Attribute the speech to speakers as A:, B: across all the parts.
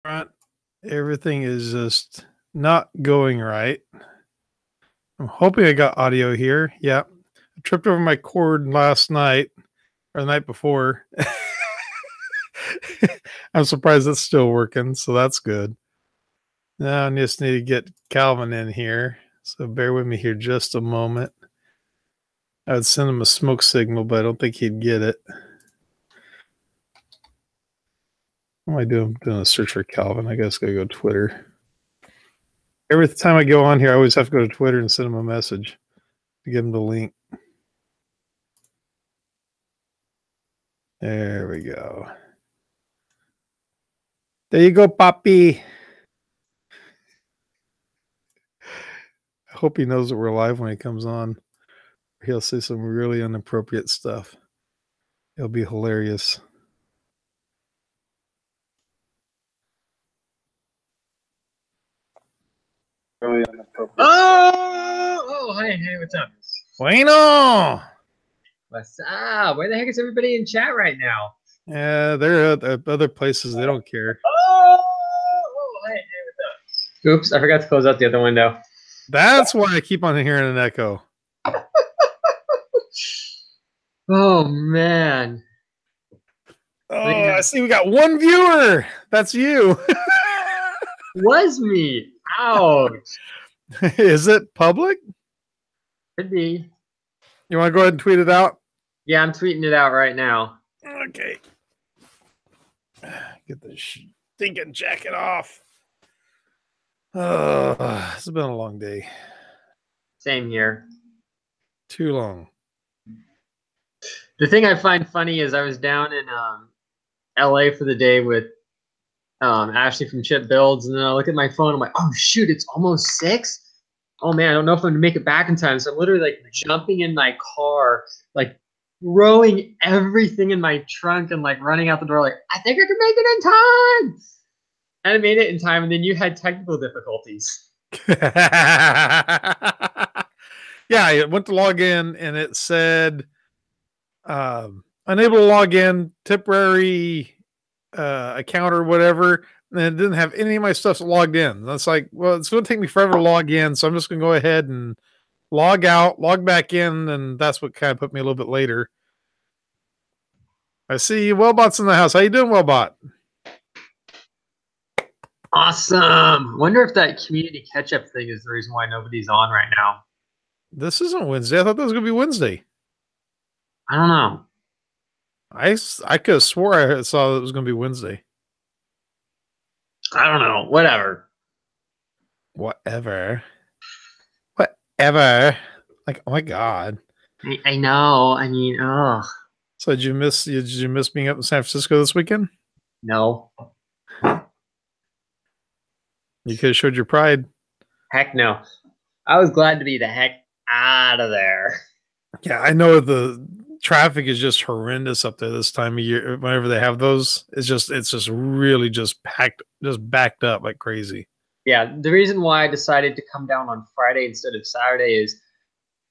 A: front. Everything is just not going right. I'm hoping I got audio here. Yeah. I tripped over my cord last night or the night before. I'm surprised it's still working, so that's good. Now I just need to get Calvin in here. So bear with me here just a moment. I would send him a smoke signal, but I don't think he'd get it. What am I doing? I'm doing a search for Calvin. I guess I gotta go to Twitter. Every time I go on here, I always have to go to Twitter and send him a message to give him the link. There we go. There you go, Poppy. I hope he knows that we're live when he comes on. He'll say some really inappropriate stuff. It'll be hilarious.
B: Really inappropriate. Oh, hey, what's up?
A: Bueno.
B: What's up? Where the heck is everybody in chat right now?
A: Yeah, they're at other places. They don't care.
B: Oh, hey, what's up? Oops, I forgot to close out the other window.
A: That's why I keep on hearing an echo.
B: Oh, man.
A: Oh, I see we got one viewer. That's you.
B: Was me. Ouch.
A: Is it public?
B: Could be.
A: You want to go ahead and tweet it out? Yeah,
B: I'm tweeting it out right now.
A: Okay. Get the stinking jacket off. Oh, it's been a long day.
B: Same here.
A: Too long.
B: The thing I find funny is I was down in LA for the day with Ashley from Chip Builds, and then I look at my phone. I'm like, oh shoot, it's almost 6. Oh man, I don't know if I'm gonna make it back in time. So I'm literally like jumping in my car, like throwing everything in my trunk and like running out the door, like I think I can make it in time. And I made it in time, and then you had technical difficulties.
A: Yeah, I went to log in and it said unable to log in, temporary account or whatever. And it didn't have any of my stuff logged in. That's like, well, it's going to take me forever to log in. So I'm just going to go ahead and log out, log back in. And that's what kind of put me a little bit later. I see Wellbot's in the house. How you doing, Wellbot?
B: Awesome. Wonder if that community catch-up thing is the reason why nobody's on right now.
A: This isn't Wednesday. I thought that was going to be Wednesday.
B: I don't know.
A: I could have swore I saw that it was going to be Wednesday.
B: I don't know. Whatever.
A: Like, oh my God.
B: I know. I mean, oh.
A: So did you miss being up in San Francisco this weekend?
B: No.
A: You could have showed your pride.
B: Heck no. I was glad to be the heck out of there.
A: Yeah, I know the traffic is just horrendous up there this time of year. Whenever they have those, it's just really just backed up like crazy.
B: Yeah, the reason why I decided to come down on Friday instead of Saturday is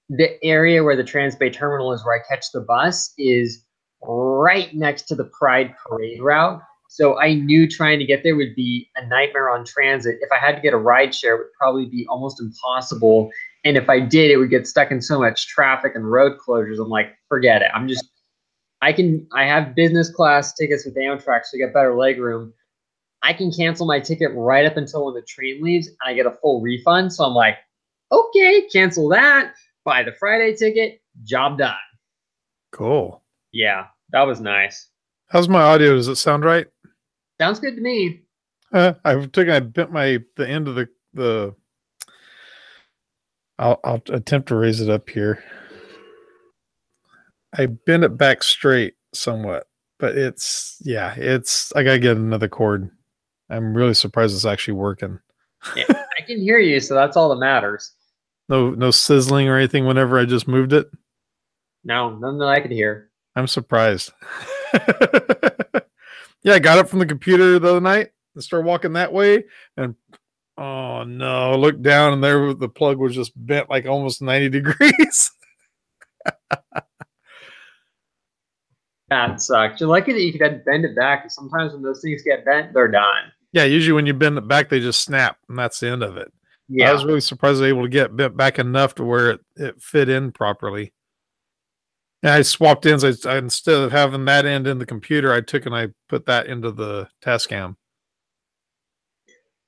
B: the area where the Transbay Terminal is, where I catch the bus, is right next to the Pride Parade route. So I knew trying to get there would be a nightmare on transit. If I had to get a ride share, it would probably be almost impossible. And if I did, it would get stuck in so much traffic and road closures. I'm like, forget it. I have business class tickets with Amtrak, so you get better leg room. I can cancel my ticket right up until when the train leaves, and I get a full refund. So I'm like, okay, cancel that, buy the Friday ticket, job done.
A: Cool.
B: Yeah, that was nice.
A: How's my audio? Does it sound right?
B: Sounds good to me.
A: I bent the end of the. I'll attempt to raise it up here. I bent it back straight somewhat, but I gotta get another cord. I'm really surprised it's actually working.
B: Yeah, I can hear you, so that's all that matters.
A: No sizzling or anything whenever I just moved it?
B: No, none that I could hear.
A: I'm surprised. Yeah, I got up from the computer the other night and started walking that way, and oh no, I looked down and there the plug was just bent like almost 90 degrees.
B: That sucks. You're lucky that you could bend it back. Sometimes when those things get bent, they're done.
A: Yeah, usually when you bend it back, they just snap, and that's the end of it. I was
B: Yeah,
A: really surprised I was able to get bent back enough to where it fit in properly. And I swapped ends. Instead of having that end in the computer, I took and I put that into the Tascam.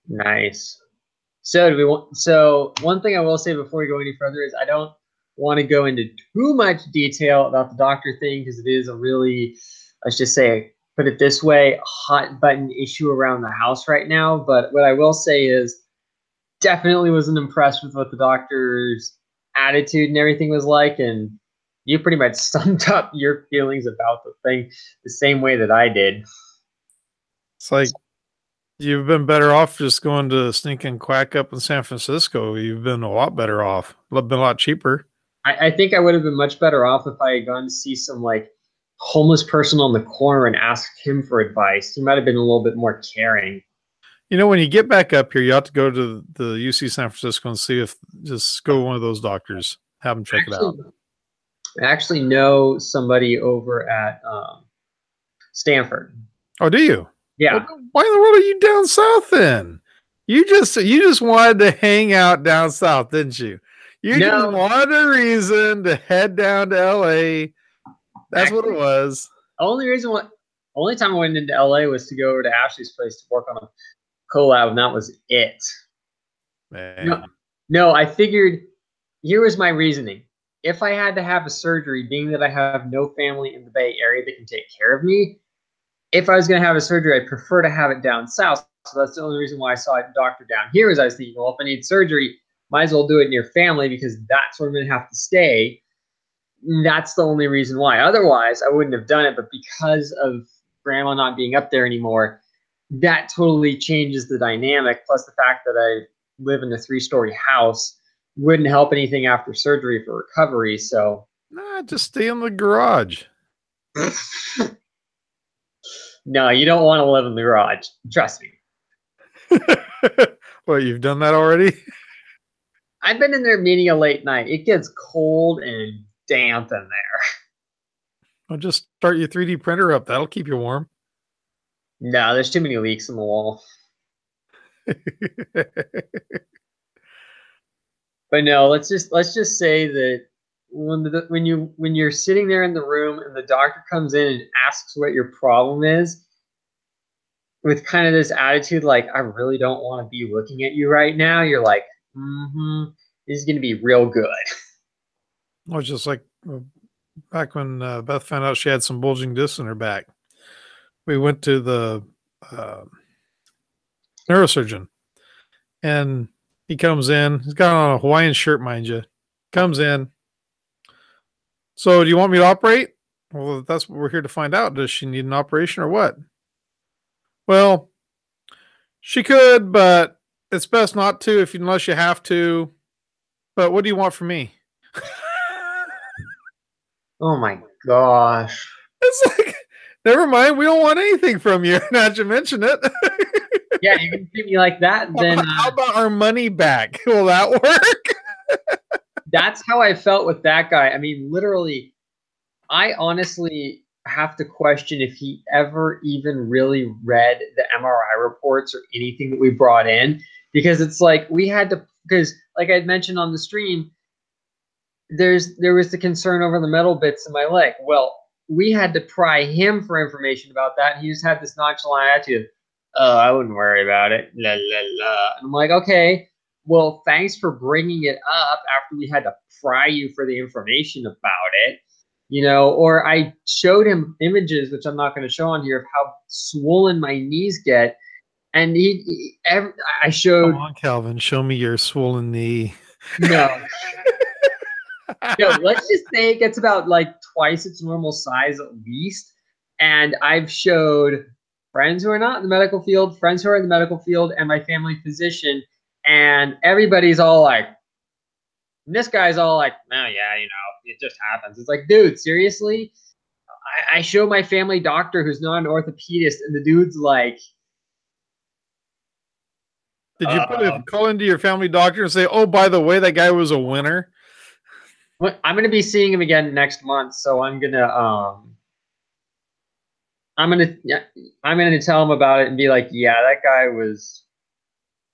B: nice. So do we want? So one thing I will say before we go any further is I don't want to go into too much detail about the doctor thing because it is a really, let's just say, put it this way, hot button issue around the house right now. But what I will say is definitely wasn't impressed with what the doctor's attitude and everything was like, and you pretty much summed up your feelings about the thing the same way that I did.
A: It's like you've been better off just going to Stinking Quack up in San Francisco. You've been a lot better off. Been a lot cheaper.
B: I think I would have been much better off if I had gone to see some like homeless person on the corner and asked him for advice. He might have been a little bit more caring.
A: You know, when you get back up here, you have to go to the UC San Francisco and see if just go to one of those doctors, have them check it out.
B: I actually know somebody over at Stanford.
A: Oh, do you?
B: Yeah.
A: Well, why in the world are you down south then? You just wanted to hang out down south, didn't you? You just wanted a reason to head down to LA. That's actually what it was.
B: Only time I went into LA was to go over to Ashley's place to work on a collab, and that was it.
A: Man.
B: No, I figured here was my reasoning. If I had to have a surgery, being that I have no family in the Bay Area that can take care of me, if I was going to have a surgery, I'd prefer to have it down south. So that's the only reason why I saw a doctor down here. Is I was thinking, well, if I need surgery, might as well do it near family because that's where I'm going to have to stay. That's the only reason why. Otherwise, I wouldn't have done it. But because of grandma not being up there anymore, that totally changes the dynamic. Plus the fact that I live in a 3-story house wouldn't help anything after surgery for recovery. So
A: nah, just stay in the garage.
B: No, you don't want to live in the garage. Trust me.
A: Well, you've done that already?
B: I've been in there meeting a late night. It gets cold and damp in there.
A: Well, just start your 3D printer up. That'll keep you warm.
B: No, there's too many leaks in the wall. But no, let's just say that when you're sitting there in the room and the doctor comes in and asks what your problem is, with kind of this attitude like, I really don't want to be looking at you right now, you're like, this is going to be real good.
A: Well, it's just like back when Beth found out she had some bulging discs in her back. We went to the neurosurgeon, and he comes in. He's got on a Hawaiian shirt, mind you. Comes in. So, do you want me to operate? Well, that's what we're here to find out. Does she need an operation or what? Well, she could, but it's best not to unless you have to. But what do you want from me?
B: Oh my gosh.
A: It's like, never mind. We don't want anything from you. Now that you mention it.
B: Yeah, you can treat me like that. Then
A: how about our money back? Will that work?
B: That's how I felt with that guy. I mean, literally, I honestly have to question if he ever even really read the MRI reports or anything that we brought in, because it's like we had to, because like I mentioned on the stream, there was the concern over the metal bits in my leg. Well, we had to pry him for information about that. And he just had this nonchalant attitude. Oh, I wouldn't worry about it. La, la, la. And I'm like, okay, well, thanks for bringing it up after we had to pry you for the information about it. You know, or I showed him images, which I'm not going to show on here, of how swollen my knees get. And I showed.
A: Come on, Calvin, show me your swollen knee.
B: No. No, let's just say it gets about like twice its normal size at least. And I've showed friends who are not in the medical field, friends who are in the medical field, and my family physician. And everybody's all like, this guy's all like, oh, yeah, you know, it just happens. It's like, dude, seriously? I show my family doctor who's not an orthopedist, and the dude's like,
A: did you call into your family doctor and say, oh, by the way, that guy was a winner?
B: I'm going to be seeing him again next month, so I'm going to I'm gonna tell him about it and be like, yeah, that guy was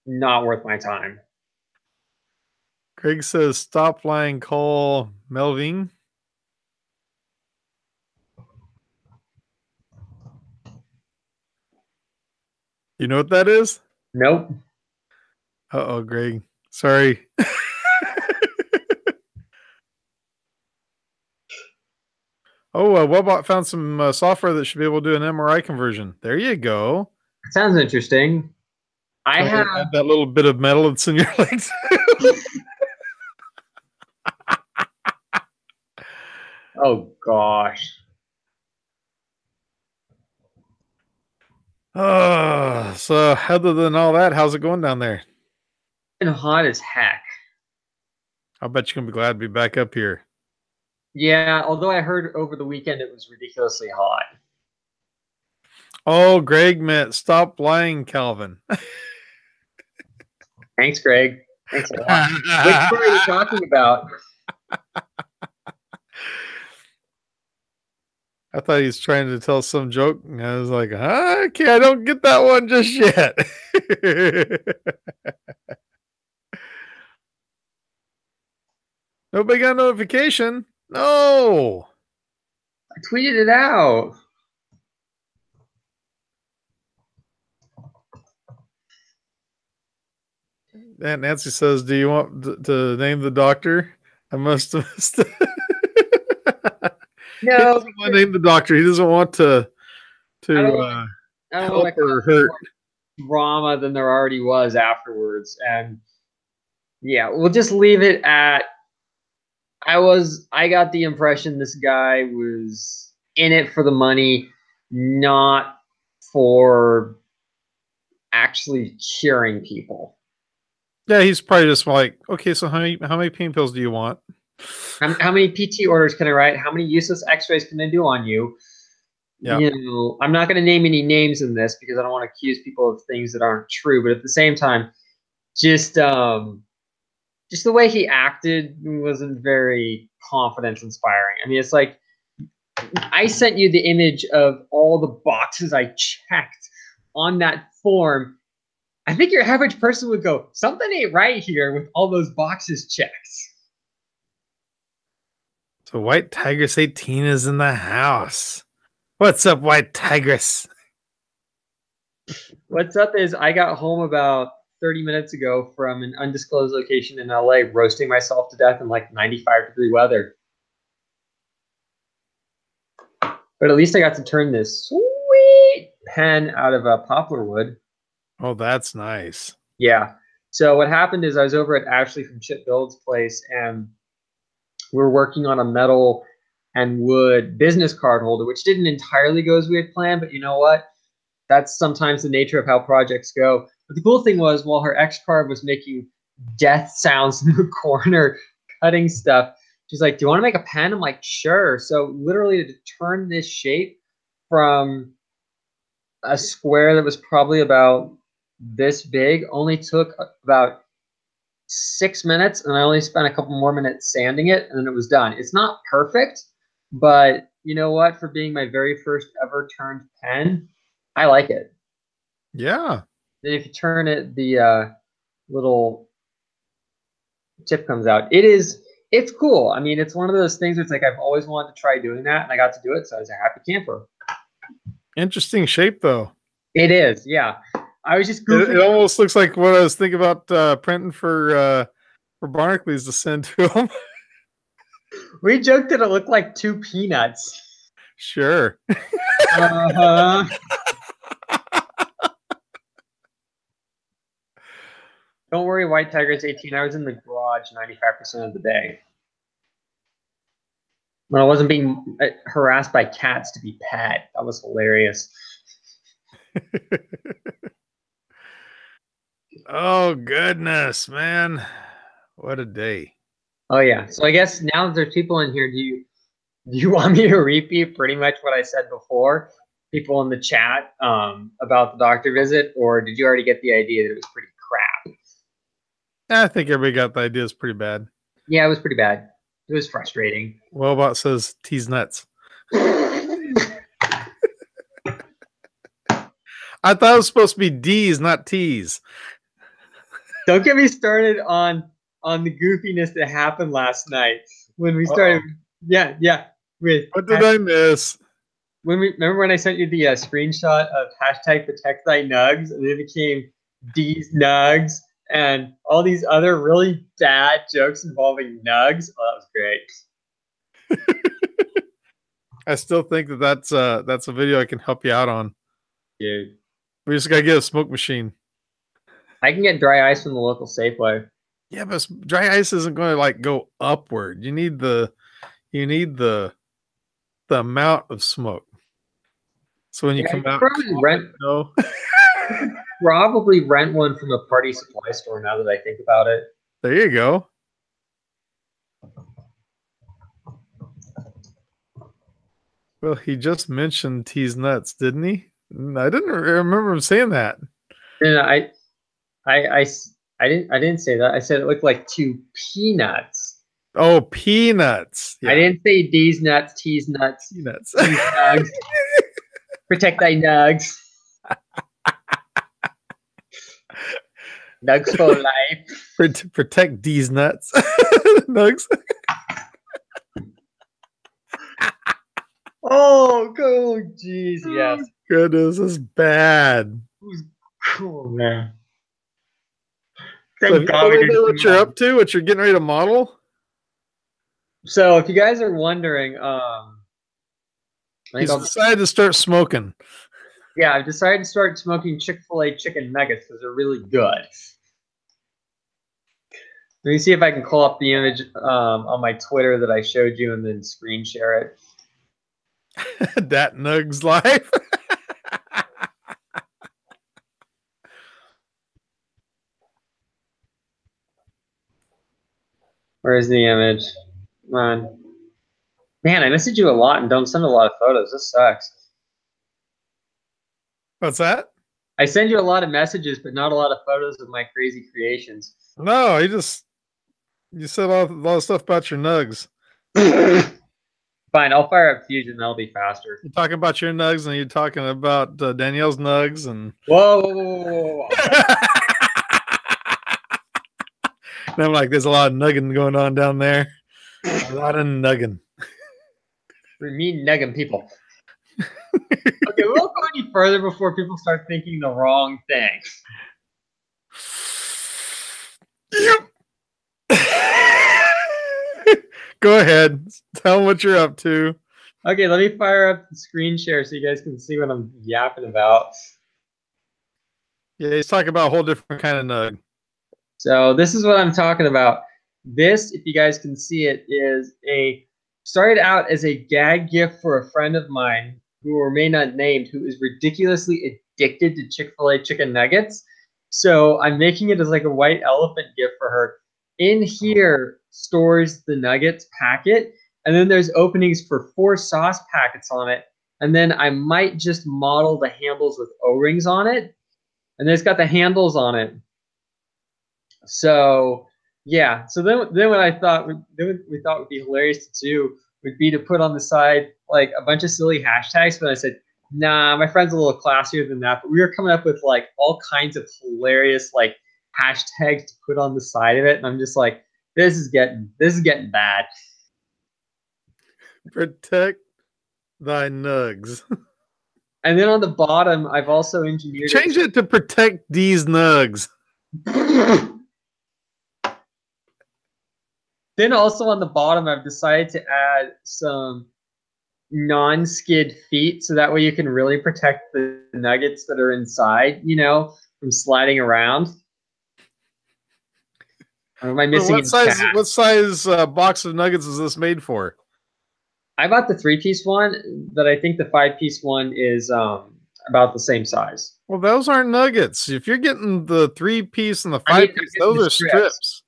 B: not worth my time.
A: Craig says, stop lying, call Melvin. You know what that is?
B: Nope.
A: Uh-oh, Greg. Sorry. Oh, Webot found some software that should be able to do an MRI conversion. There you go.
B: Sounds interesting. I
A: Try
B: have
A: to add that little bit of metal that's in your legs.
B: oh gosh.
A: Oh, so other than all that, how's it going down there?
B: And hot as heck.
A: I bet you're gonna be glad to be back up here.
B: Yeah, although I heard over the weekend it was ridiculously hot.
A: Oh, Greg meant stop lying, Calvin.
B: Thanks, Greg. Thanks a lot. Which story are you talking about?
A: I thought he was trying to tell some joke, and I was like, okay, I don't get that one just yet. Nobody got a notification. No.
B: I tweeted it out.
A: And Nancy says, do you want to name the doctor? I must have missed it.
B: No,
A: he doesn't want to name the doctor. He doesn't want to help or hurt
B: drama than there already was afterwards. And yeah, we'll just leave it at I got the impression this guy was in it for the money, not for actually curing people.
A: Yeah, he's probably just like, okay, so how many pain pills do you want?
B: How many PT orders can I write? How many useless x-rays can I do on you? Yeah. You know, I'm not going to name any names in this because I don't want to accuse people of things that aren't true. But at the same time, just the way he acted wasn't very confidence inspiring. I mean, it's like I sent you the image of all the boxes I checked on that form. I think your average person would go, something ain't right here with all those boxes checked.
A: So White Tigress 18 is in the house. What's up, White Tigress?
B: What's up is I got home about 30 minutes ago from an undisclosed location in LA, roasting myself to death in like 95-degree weather. But at least I got to turn this sweet pen out of poplar wood.
A: Oh, that's nice.
B: Yeah. So what happened is I was over at Ashley from Chip Build's place, and we were working on a metal and wood business card holder, which didn't entirely go as we had planned, but you know what? That's sometimes the nature of how projects go. But the cool thing was, while her ex-card was making death sounds in the corner, cutting stuff, she's like, do you want to make a pen? I'm like, sure. So literally to turn this shape from a square that was probably about this big only took about 6 minutes, and I only spent a couple more minutes sanding it, and then it was done. It's not perfect, but you know what? For being my very first ever turned pen, I like it.
A: Yeah.
B: Then if you turn it, the little tip comes out. It's cool. I mean, it's one of those things where it's like I've always wanted to try doing that, and I got to do it, so I was a happy camper.
A: Interesting shape, though.
B: It is, yeah. I was just
A: goofing. It almost looks like what I was thinking about printing for Barnacules to send to him.
B: We joked that it looked like 2 peanuts.
A: Sure.
B: Uh-huh. Don't worry, White Tigress 18. I was in the garage 95% of the day. When I wasn't being harassed by cats to be pet. That was hilarious.
A: Oh, goodness, man. What a day.
B: Oh, yeah. So I guess now that there's people in here, do you want me to repeat pretty much what I said before? People in the chat about the doctor visit, or did you already get the idea that it was pretty crap?
A: I think everybody got the idea. It's pretty bad.
B: Yeah, it was pretty bad. It was frustrating.
A: Wellbot says tease nuts. I thought it was supposed to be D's, not T's.
B: Don't get me started on the goofiness that happened last night when we started. Yeah. With
A: What did I miss?
B: remember when I sent you the screenshot of hashtag protect thy nugs, and it became D's nugs and all these other really bad jokes involving nugs. Oh, that was great.
A: I still think that's a video I can help you out on.
B: Dude,
A: We just gotta get a smoke machine.
B: I can get dry ice from the local Safeway.
A: Yeah, but dry ice isn't going to like go upward. You need the amount of smoke. So when you come out,
B: probably rent one from a party supply store. Now that I think about it,
A: there you go. Well, he just mentioned T's nuts, didn't he? I didn't remember him saying that.
B: No, I didn't say that. I said it looked like two peanuts.
A: Oh, peanuts.
B: Yeah. I didn't say D's nuts, T's nuts.
A: Peanuts.
B: T's nugs. Protect thy nugs. Nugs for life.
A: Protect D's nuts. Nugs.
B: Oh, jeez, yes.
A: Goodness, this is bad.
B: Who's cool, man?
A: So you know what you're up to? What you're getting ready to model?
B: So, if you guys are wondering,
A: he's decided to start smoking.
B: Yeah, I've decided to start smoking Chick-fil-A chicken nuggets because they're really good. Let me see if I can call up the image on my Twitter that I showed you and then screen share it.
A: Dat Nugs life.
B: Where's the image? Come on. Man, I message you a lot and don't send a lot of photos. This sucks.
A: What's that?
B: I send you a lot of messages, but not a lot of photos of my crazy creations.
A: No, you said a lot of stuff about your nugs.
B: Fine, I'll fire up Fusion. That'll be faster.
A: You're talking about your nugs, and you're talking about Danielle's nugs, and
B: whoa.
A: And I'm like, there's a lot of nugging going on down there. A lot of nugging.
B: We mean nugging people. Okay, we won't go any further before people start thinking the wrong thing.
A: Go ahead. Tell them what you're up to.
B: Okay, let me fire up the screen share so you guys can see what I'm yapping about.
A: Yeah, he's talking about a whole different kind of nug.
B: So this is what I'm talking about. This, if you guys can see it, is started out as a gag gift for a friend of mine who remain unnamed, who is ridiculously addicted to Chick-fil-A chicken nuggets. So I'm making it as like a white elephant gift for her. In here stores the nuggets packet, and then there's openings for 4 sauce packets on it. And then I might just model the handles with O-rings on it. And then it's got the handles on it. So yeah, so then what I thought we thought would be hilarious to do would be to put on the side like a bunch of silly hashtags. But I said, nah, my friend's a little classier than that. But we were coming up with like all kinds of hilarious like hashtags to put on the side of it, and I'm just like, this is getting bad.
A: Protect thy nugs.
B: And then on the bottom, I've also engineered
A: change it to protect these nugs.
B: Then also on the bottom, I've decided to add some non-skid feet, so that way you can really protect the nuggets that are inside, you know, from sliding around. Or am I missing
A: what size box of nuggets is this made for?
B: I bought the 3-piece one, but I think the 5-piece one is about the same size.
A: Well, those aren't nuggets. If you're getting the 3-piece and the 5-piece, those are strips.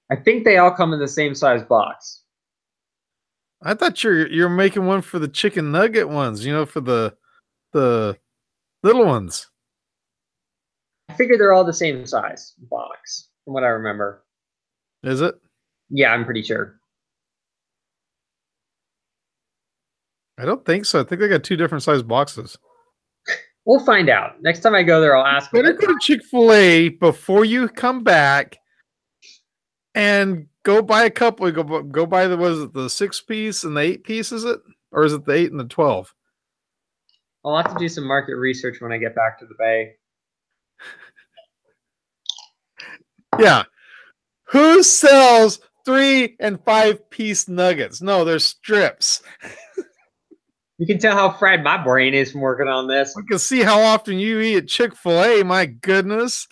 B: I think they all come in the same size box.
A: I thought you're making one for the chicken nugget ones, you know, for the little ones.
B: I figure they're all the same size box, from what I remember.
A: Is it?
B: Yeah, I'm pretty sure.
A: I don't think so. I think they got 2 different size boxes.
B: We'll find out. Next time I go there, I'll ask.
A: Better go to Chick-fil-A before you come back and go buy a couple. Go buy the, was it the 6-piece and the 8-piece, is it? Or is it the 8 and the 12?
B: I'll have to do some market research when I get back to the Bay.
A: Yeah. Who sells 3 and 5-piece nuggets? No, they're strips.
B: You can tell how fried my brain is from working on this.
A: I can see how often you eat at Chick-fil-A. My goodness.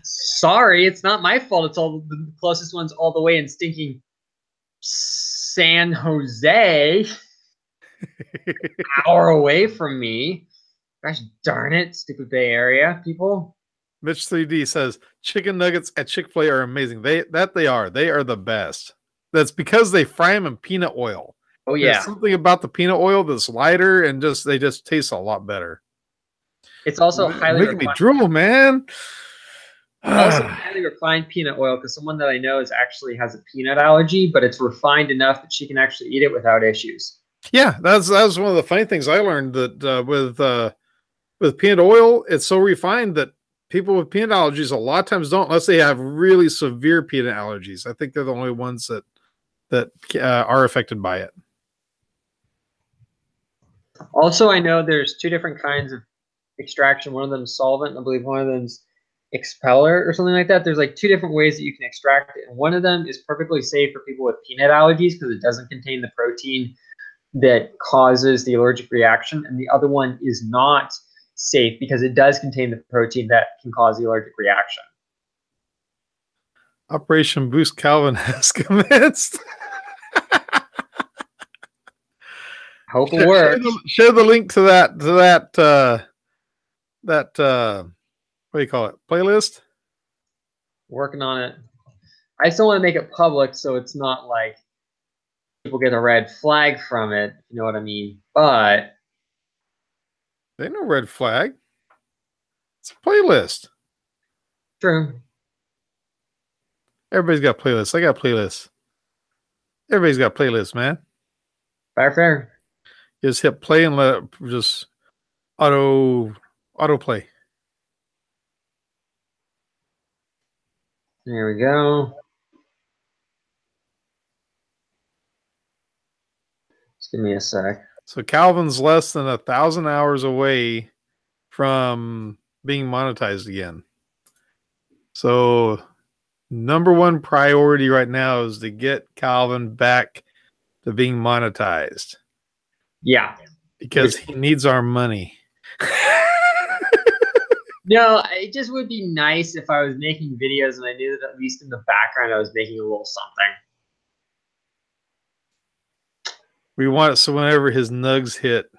B: Sorry, it's not my fault. It's all the closest ones all the way in stinking San Jose. Hour away from me. Gosh darn it, stupid Bay Area people.
A: Mitch 3D says chicken nuggets at Chick-fil-A are amazing. They are. They are the best. That's because they fry them in peanut oil.
B: Oh yeah.
A: There's something about the peanut oil that's lighter and they just taste a lot better.
B: It's also highly
A: making me drool, man.
B: Also highly refined peanut oil, because someone that I know actually has a peanut allergy, but it's refined enough that she can actually eat it without issues.
A: Yeah, that's one of the funny things I learned, that with peanut oil, it's so refined that people with peanut allergies a lot of times don't, unless they have really severe peanut allergies. I think they're the only ones that are affected by it.
B: Also, I know there's 2 different kinds of extraction. One of them is solvent, and I believe one of them's expeller or something like that. There's like 2 different ways that you can extract it, and one of them is perfectly safe for people with peanut allergies because it doesn't contain the protein that causes the allergic reaction, and the other one is not safe because it does contain the protein that can cause the allergic reaction.
A: Operation Boost Calvin has commenced.
B: Hope it works.
A: Share the link to that what do you call it? Playlist?
B: Working on it. I still want to make it public so it's not like people get a red flag from it, if you know what I mean. But
A: ain't no red flag. It's a playlist.
B: True.
A: Everybody's got playlists. I got playlists. Everybody's got playlists, man.
B: Fair.
A: Just hit play and let it just auto play.
B: There we go. Just give me a sec.
A: So Calvin's less than 1,000 hours away from being monetized again. So #1 priority right now is to get Calvin back to being monetized.
B: Yeah.
A: Because he needs our money.
B: No, it just would be nice if I was making videos and I knew that at least in the background I was making a little something.
A: We want it so whenever his nugs hit,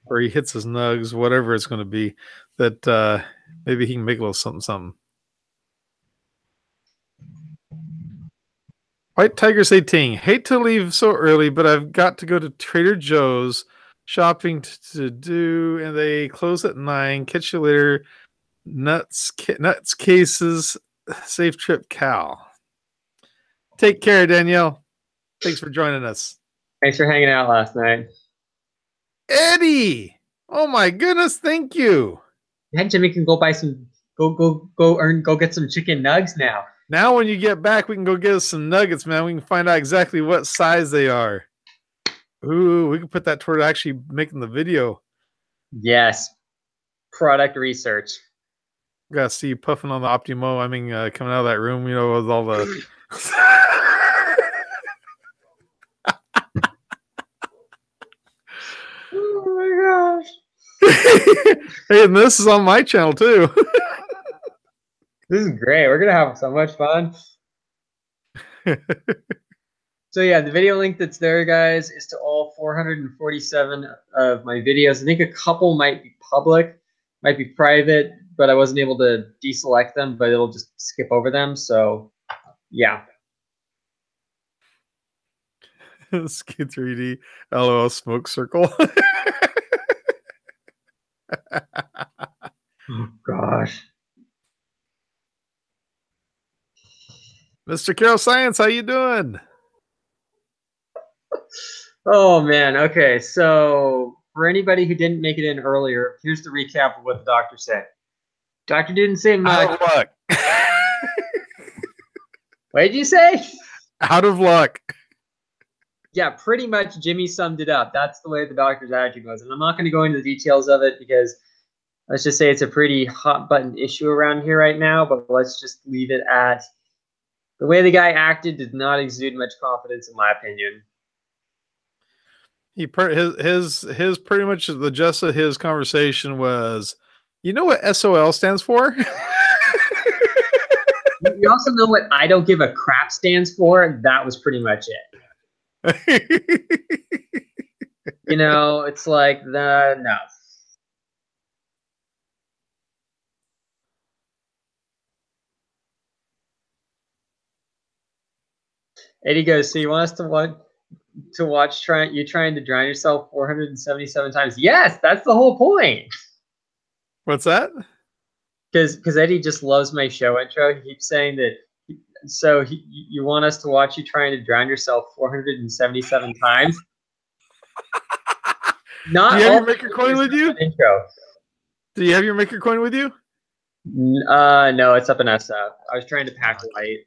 A: or he hits his nugs, whatever it's going to be, that maybe he can make a little something. White Tigers 18. Hate to leave so early, but I've got to go to Trader Joe's shopping to do, and they close at 9. Catch you later. Nuts cases. Safe trip, Cal. Take care, Danielle. Thanks for joining us.
B: Thanks for hanging out last night.
A: Eddie! Oh my goodness, thank you.
B: Yeah, Jimmy can go buy some go get some chicken nugs now.
A: Now when you get back, we can go get us some nuggets, man. We can find out exactly what size they are. Ooh, we can put that toward actually making the video.
B: Yes. Product research.
A: Gotta see you puffing on the Optimo. I mean, coming out of that room, with all the...
B: Oh my gosh.
A: Hey, and this is on my channel too.
B: This is great. We're gonna have so much fun. So yeah, the video link that's there, guys, is to all 447 of my videos. I think a couple might be public, might be private, but I wasn't able to deselect them, but it'll just skip over them. So yeah.
A: Ski 3D, LOL smoke circle.
B: Oh gosh.
A: Mr. Carol Science, how you doing?
B: Oh man, okay, so for anybody who didn't make it in earlier, here's the recap of what the doctor said. Doctor didn't say much.
A: Out of luck.
B: What did you say?
A: Out of luck.
B: Yeah, pretty much Jimmy summed it up. That's the way the doctor's attitude was. And I'm not going to go into the details of it because let's just say it's a pretty hot button issue around here right now, but let's just leave it at the way the guy acted did not exude much confidence, in my opinion.
A: His pretty much the gist of his conversation was, you know what SOL stands for?
B: You also know what I don't give a crap stands for? That was pretty much it. You know, it's like no. Eddie goes, so you want us to watch trying to drown yourself 477 times? Yes, that's the whole point.
A: What's that?
B: Because Eddie just loves my show intro. He keeps saying that. So you want us to watch you trying to drown yourself 477 times? Not.
A: Do you have your maker coin with you?
B: Intro.
A: Do you have your maker coin with you?
B: No, it's up in SF. I was trying to pack light.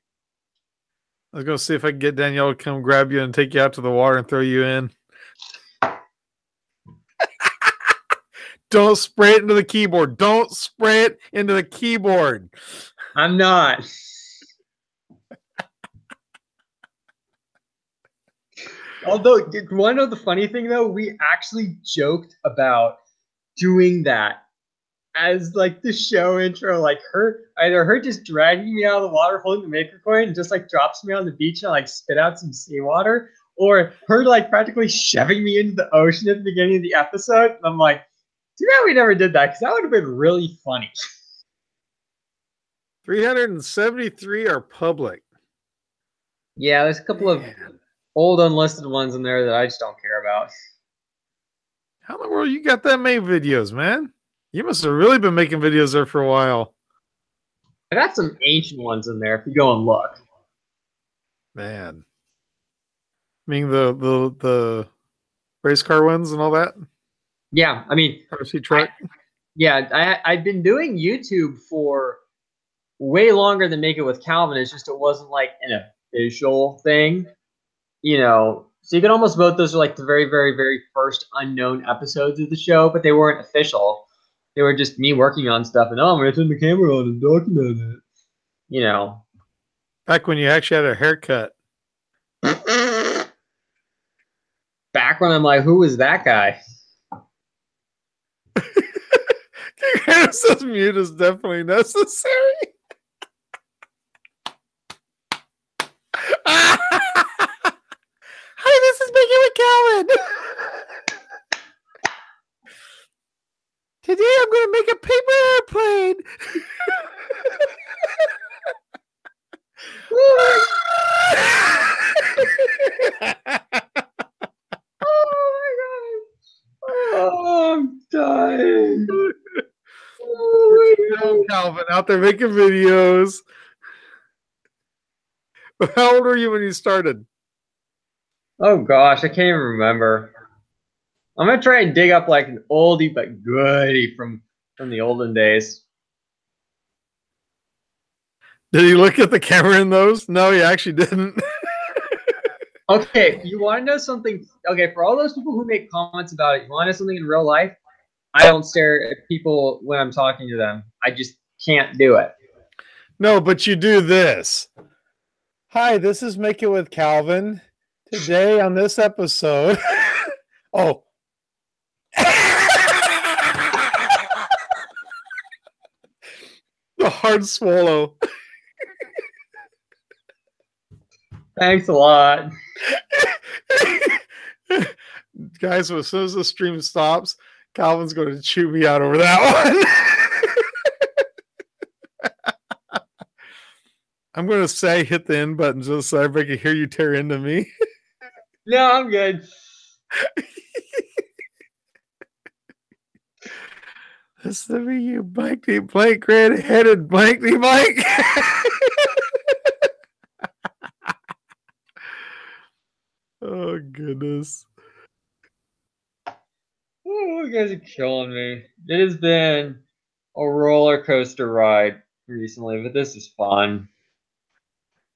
A: I was going to see if I can get Danielle to come grab you and take you out to the water and throw you in. Don't spray it into the keyboard. Don't spray it into the keyboard.
B: I'm not. Although, you want to know the funny thing, though? We actually joked about doing that as, like, the show intro. Like, either her just dragging me out of the water, holding the maker coin, and just, like, drops me on the beach and, like, spit out some seawater. Or her, like, practically shoving me into the ocean at the beginning of the episode. And I'm like, too bad we never did that, because that would have been really funny.
A: 373 are public.
B: Yeah, there's a couple of old unlisted ones in there that I just don't care about.
A: How in the world you got that many videos, man? You must have really been making videos there for a while.
B: I got some ancient ones in there if you go and look.
A: Man. I mean the race car ones and all that?
B: Yeah, I mean,
A: RC truck.
B: I've been doing YouTube for way longer than Make It With Calvin. It's just it wasn't like an official thing, you know. So you can almost vote those are like the very, very, very first unknown episodes of the show, but they weren't official. They were just me working on stuff, and I'm going to turn the camera on and document it. You know.
A: Back when you actually had a haircut.
B: Back when I'm like, who was that guy?
A: Says mute is definitely necessary. Hi, this is Make It With Calvin. Today I'm going to make a paper airplane.
B: Oh, I'm dying.
A: Oh, Calvin out there making videos. How old were you when you started?
B: Oh gosh, I can't even remember. I'm gonna try and dig up like an oldie but goodie from the olden days.
A: Did he look at the camera in those? No, he actually didn't.
B: Okay, you want to know something? Okay, for all those people who make comments about it, you want to know something in real life? I don't stare at people when I'm talking to them. I just can't do it.
A: No, but you do this. Hi, this is Make It With Calvin. Today on this episode. Oh. The hard swallow.
B: Thanks a lot.
A: Guys, as soon as the stream stops, Calvin's going to chew me out over that one. I'm going to say hit the end button just so everybody can hear you tear into me.
B: No, I'm good.
A: This is me, you blankety blank, red-headed blankety blank. Oh, goodness.
B: Oh, you guys are killing me. It has been a roller coaster ride recently, but this is fun.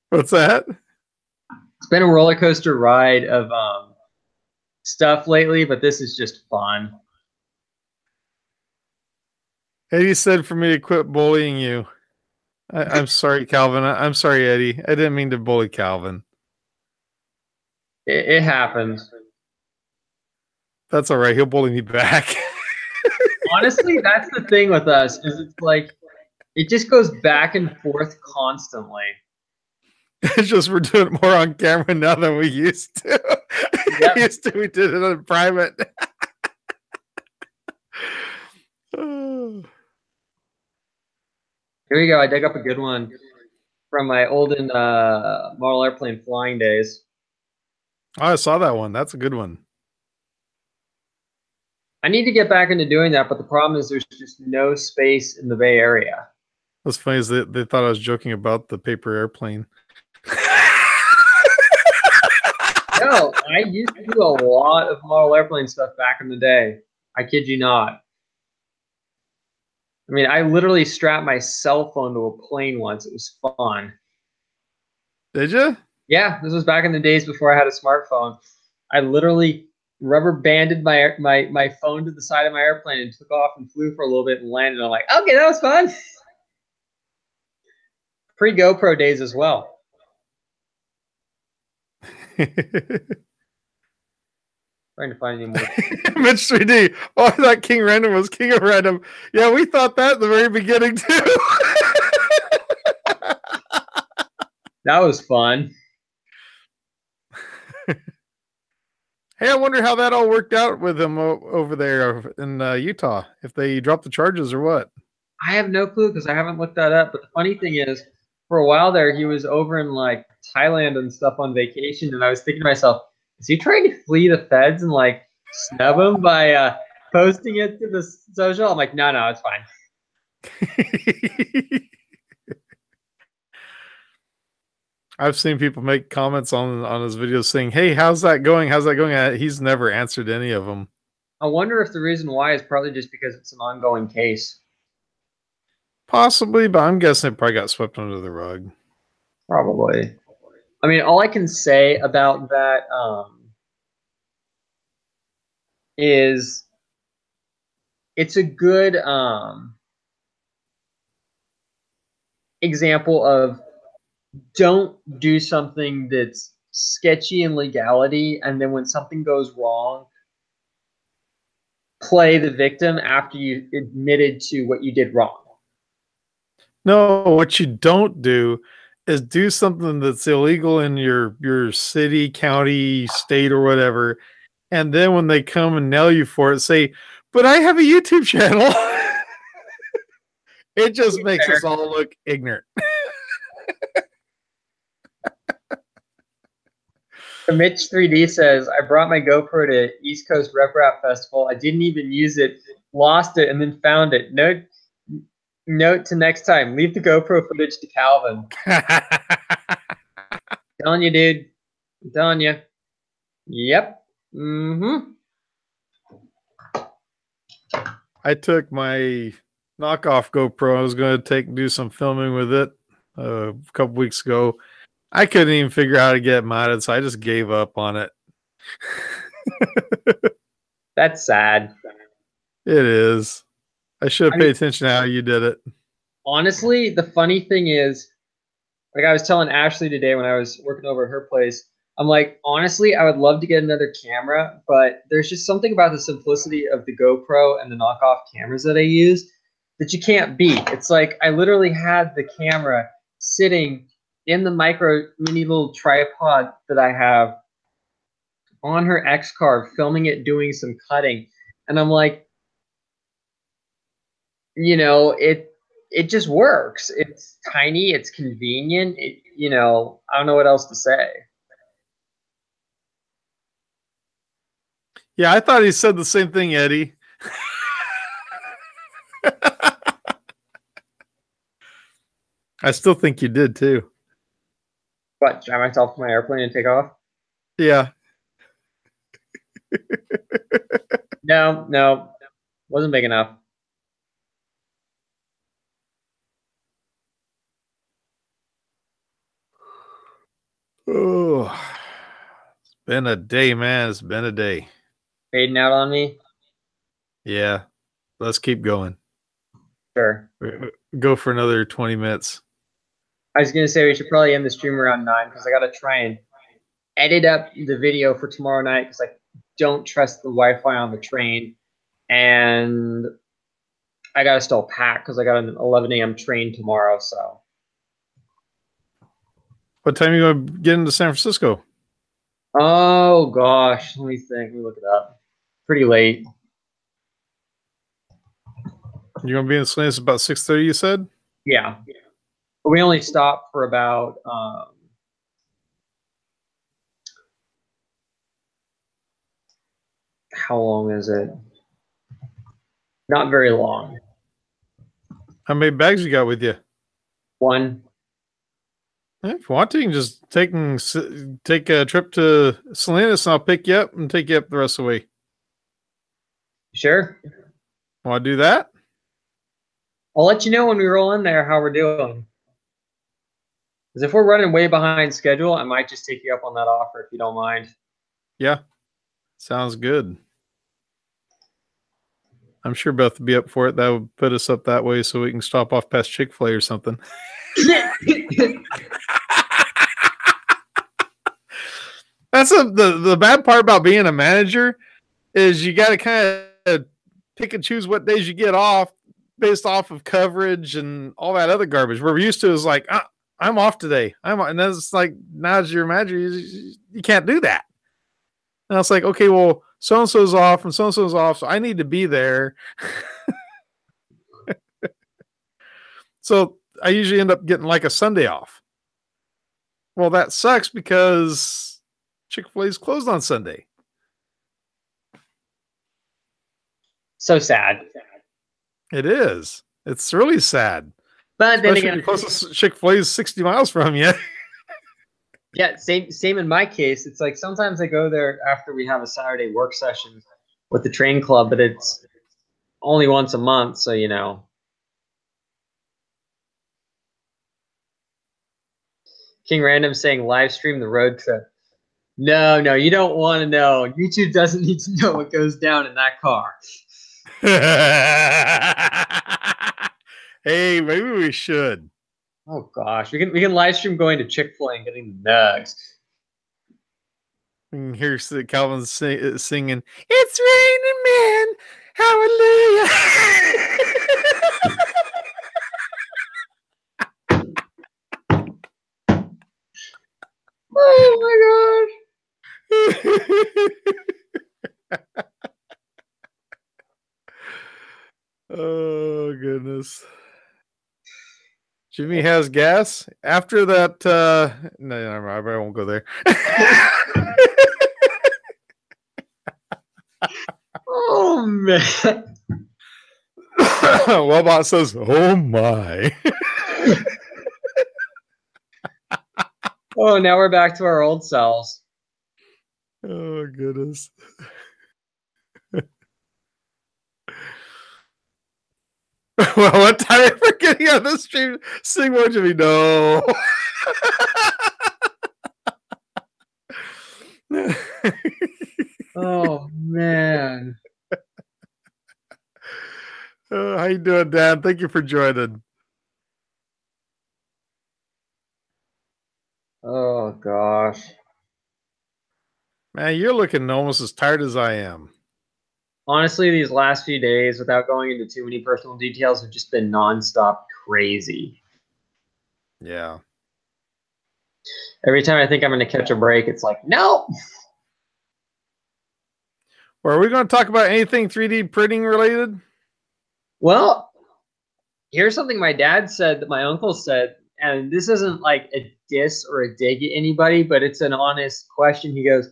A: What's that?
B: It's been a roller coaster ride of stuff lately, but this is just fun.
A: Eddie said for me to quit bullying you. I'm sorry, Calvin. I'm sorry, Eddie. I didn't mean to bully Calvin.
B: It happens.
A: That's all right. He'll bully me back.
B: Honestly, that's the thing with us, is it's like it just goes back and forth constantly.
A: It's just we're doing it more on camera now than we used to.
B: Yep.
A: Used to we did it in private.
B: Here we go. I dug up a good one from my olden model airplane flying days.
A: Oh, I saw that one. That's a good one.
B: I need to get back into doing that, but the problem is there's just no space in the Bay Area.
A: What's funny is they thought I was joking about the paper airplane.
B: No, I used to do a lot of model airplane stuff back in the day. I kid you not. I mean, I literally strapped my cell phone to a plane once. It was fun.
A: Did you?
B: Yeah, this was back in the days before I had a smartphone. I literally rubber banded my phone to the side of my airplane and took off and flew for a little bit and landed. I'm like, okay, that was fun. Pre GoPro days as well. Trying to find any more.
A: Mitch 3D. Oh, I thought King Random was King of Random. Yeah, we thought that at the very beginning too.
B: That was fun.
A: Hey, I wonder how that all worked out with him over there in Utah. If they dropped the charges or what?
B: I have no clue because I haven't looked that up. But the funny thing is, for a while there, he was over in like Thailand and stuff on vacation, and I was thinking to myself, is he trying to flee the feds and like snub him by posting it to the social? I'm like, no, it's fine.
A: I've seen people make comments on his videos saying, "Hey, how's that going? How's that going?" He's never answered any of them.
B: I wonder if the reason why is probably just because it's an ongoing case.
A: Possibly, but I'm guessing it probably got swept under the rug.
B: Probably. I mean, all I can say about that is it's a good example of don't do something that's sketchy in legality, and then when something goes wrong, play the victim after you admitted to what you did wrong.
A: No, what you don't do is do something that's illegal in your city, county, state, or whatever, and then when they come and nail you for it, say, "But I have a YouTube channel." It just makes us all look ignorant.
B: Mitch 3D says, I brought my GoPro to East Coast Rep Rap Festival. I didn't even use it, lost it, and then found it. Note to next time, leave the GoPro footage to Calvin. Telling you, dude. I'm telling you. Yep. Mm-hmm.
A: I took my knockoff GoPro. I was going to do some filming with it a couple weeks ago. I couldn't even figure out how to get it mounted, so I just gave up on it.
B: That's sad.
A: It is. I should have paid attention to how you did it.
B: Honestly, the funny thing is, like I was telling Ashley today when I was working over at her place, I'm like, honestly, I would love to get another camera, but there's just something about the simplicity of the GoPro and the knockoff cameras that I use that you can't beat. It's like I literally had the camera sitting in the micro mini little tripod that I have on her X-Carve, filming it, doing some cutting. And I'm like, you know, it just works. It's tiny, it's convenient. You know, I don't know what else to say.
A: Yeah, I thought he said the same thing, Eddie. I still think you did too.
B: What, drive myself to my airplane and take off?
A: Yeah.
B: No, no, wasn't big enough.
A: Oh, it's been a day, man. It's been a day.
B: Fading out on me.
A: Yeah, let's keep going.
B: Sure.
A: Go for another 20 minutes.
B: I was gonna say we should probably end the stream around 9 because I gotta try and edit up the video for tomorrow night because I don't trust the Wi-Fi on the train, and I gotta still pack because I got an 11 a.m. train tomorrow. So
A: What time are you going to get into San Francisco?
B: oh gosh, let me think. Let me look it up. Pretty late.
A: You're going to be in Salinas about 6:30, you said?
B: Yeah. But we only stopped for about how long is it? Not very long.
A: How many bags you got with you?
B: One.
A: If you want to, you can just take a trip to Salinas and I'll pick you up and take you up the rest of the way.
B: Sure.
A: Want to do that?
B: I'll let you know when we roll in there how we're doing. Because if we're running way behind schedule, I might just take you up on that offer if you don't mind.
A: Yeah. Sounds good. I'm sure Beth would be up for it. That would put us up that way so we can stop off past Chick-fil-A or something. That's the bad part about being a manager is you got to kind of pick and choose what days you get off based off of coverage and all that other garbage. Where we're used to is like, I'm off today. And that's like, now as your manager, you can't do that. And I was like, okay, well, so-and-so's off and so-and-so's off, so I need to be there. So I usually end up getting like a Sunday off. Well, that sucks because Chick-fil-A is closed on Sunday.
B: So sad.
A: It is. It's really sad.
B: But then
A: Especially
B: again,
A: the closest Chick-fil-A is 60 miles from you.
B: yeah, same in my case. It's like sometimes I go there after we have a Saturday work session with the train club, but it's only once a month, so you know. King Random saying live stream the road trip. No, you don't want to know. YouTube doesn't need to know what goes down in that car.
A: Hey, maybe we should.
B: Oh gosh, we can live stream going to Chick-fil-A and getting the nugs.
A: And here's Calvin singing, "It's raining men, hallelujah."
B: Oh my
A: gosh. Oh goodness. Jimmy has gas after that. No, I won't go there.
B: Oh man.
A: Wellbot says, "Oh my."
B: Oh, now we're back to our old selves.
A: Oh goodness. Well, what time are we getting on the stream? Sing more, Jimmy. No.
B: Oh man.
A: How you doing, Dan? Thank you for joining.
B: Oh gosh.
A: Man, you're looking almost as tired as I am.
B: Honestly, these last few days, without going into too many personal details, have just been nonstop crazy.
A: Yeah.
B: Every time I think I'm going to catch a break, it's like, no.
A: Well, are we going to talk about anything 3D printing related?
B: Well, here's something my dad said that my uncle said, and this isn't like a diss or a dig at anybody, but it's an honest question. He goes,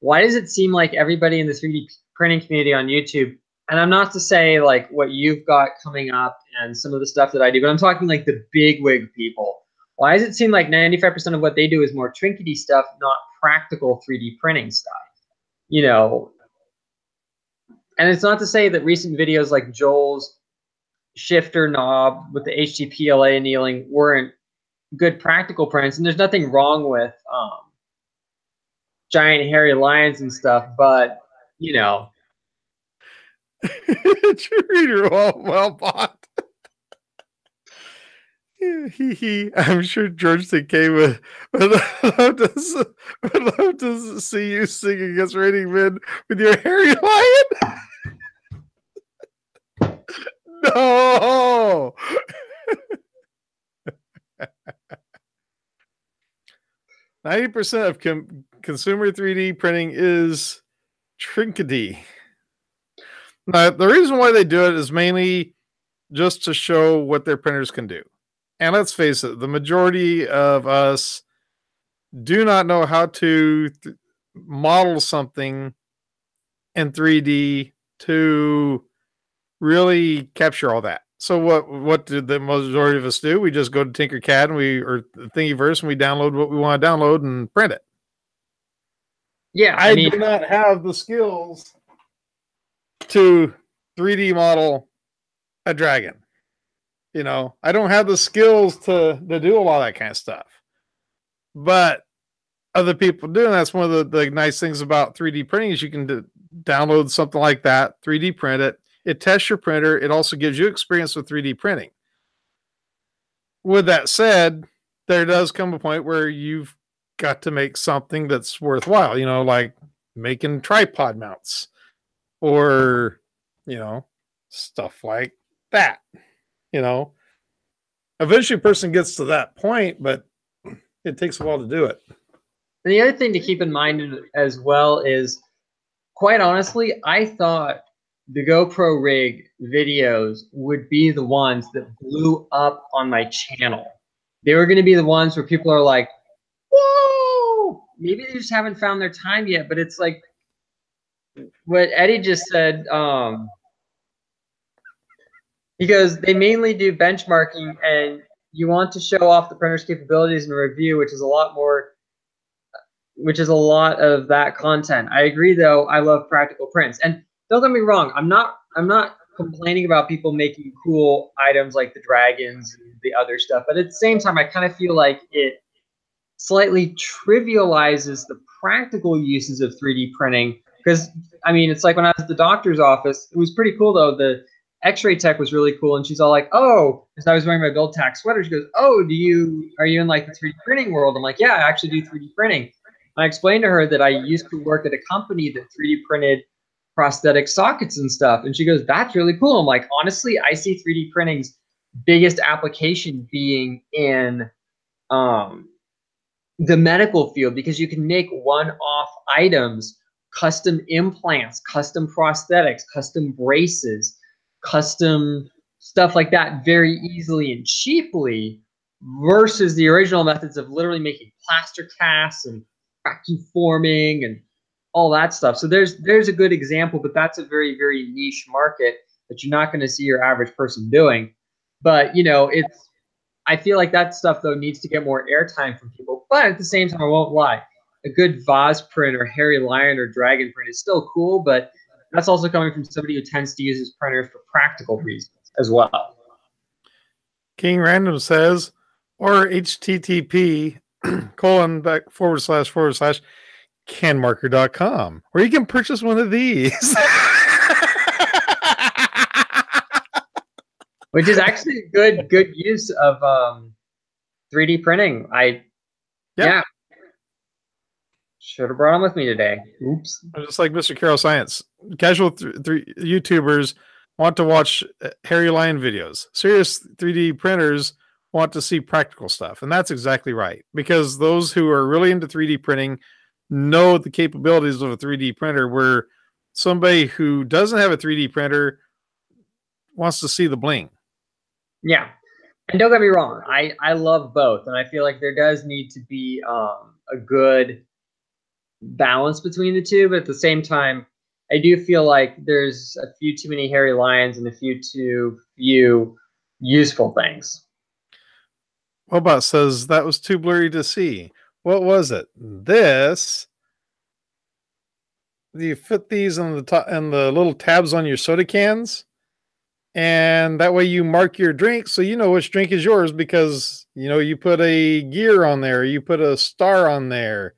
B: why does it seem like everybody in the 3D printing community on YouTube, and I'm not to say like what you've got coming up and some of the stuff that I do, but I'm talking like the big wig people. Why does it seem like 95% of what they do is more trinkety stuff, not practical 3D printing stuff? You know, And it's not to say that recent videos like Joel's shifter knob with the HTPLA annealing weren't good practical prints, and there's nothing wrong with giant hairy lions and stuff, but you know.
A: Reader well bought. I'm sure George Takei would love to see you sing against Raining Men with your hairy lion. No. 90% of consumer 3D printing is trinkety. Now, the reason why they do it is mainly just to show what their printers can do. And let's face it, the majority of us do not know how to model something in 3D to really capture all that. So what did the majority of us do? We just go to Tinkercad and or Thingiverse and we download what we want to download and print it.
B: Yeah,
A: I do not have the skills to 3D model a dragon. You know, I don't have the skills to do a lot of that kind of stuff. But other people do, and that's one of the nice things about 3D printing is you can download something like that, 3D print it. It tests your printer. It also gives you experience with 3D printing. With that said, there does come a point where you've got to make something that's worthwhile, you know, like making tripod mounts or, you know, stuff like that. You know, eventually a person gets to that point, but it takes a while to do it.
B: And the other thing to keep in mind as well is, quite honestly, I thought the GoPro Rig videos would be the ones that blew up on my channel. They were going to be the ones where people are like, whoa! Maybe they just haven't found their time yet, but it's like what Eddie just said. Because they mainly do benchmarking, and you want to show off the printer's capabilities in a review, which is a lot of that content. I agree, though. I love practical prints, and don't get me wrong. I'm not complaining about people making cool items like the dragons and the other stuff, but at the same time, I kind of feel like it slightly trivializes the practical uses of 3D printing. Because I mean, it's like when I was at the doctor's office. It was pretty cool, though. The X-ray tech was really cool, and she's all like, "Oh," because I was wearing my Build Tack sweater. She goes, "Oh, are you in like the 3D printing world?" I'm like, "Yeah, I actually do 3D printing." And I explained to her that I used to work at a company that 3D printed prosthetic sockets and stuff, and she goes, "That's really cool." I'm like, honestly, I see 3D printing's biggest application being in the medical field, because you can make one-off items, custom implants, custom prosthetics, custom braces, custom stuff like that very easily and cheaply, versus the original methods of literally making plaster casts and vacuum forming and all that stuff. So there's a good example, but that's a very, very niche market that you're not going to see your average person doing. But, you know, I feel like that stuff, though, needs to get more airtime from people. But at the same time, I won't lie. A good vase print or hairy lion or dragon print is still cool, but that's also coming from somebody who tends to use his printers for practical reasons as well.
A: King Random says, or http / canmarker.com, where you can purchase one of these.
B: Which is actually a good use of 3D printing. Yeah. Should have brought them with me today. Oops.
A: Just like Mr. Carroll Science. Casual YouTubers want to watch hairy lion videos. Serious 3D printers want to see practical stuff. And that's exactly right. Because those who are really into 3D printing know the capabilities of a 3D printer, where somebody who doesn't have a 3D printer wants to see the bling.
B: Yeah. And don't get me wrong. I love both. And I feel like there does need to be a good balance between the two. But at the same time, I do feel like there's a few too many hairy lions and a few too few useful things.
A: Wobot says that was too blurry to see. What was it? This you fit these in the top and the little tabs on your soda cans, and that way you mark your drink so you know which drink is yours because you know you put a gear on there, you put a star on there,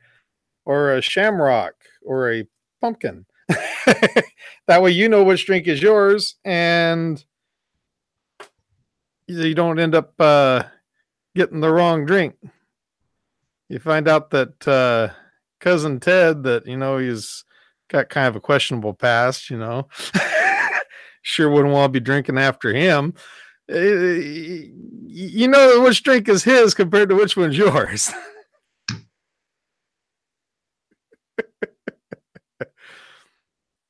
A: or a shamrock or a pumpkin. That way you know which drink is yours, and you don't end up getting the wrong drink. You find out that cousin Ted, that you know he's got kind of a questionable past, you know, sure wouldn't want to be drinking after him. You know which drink is his compared to which one's yours.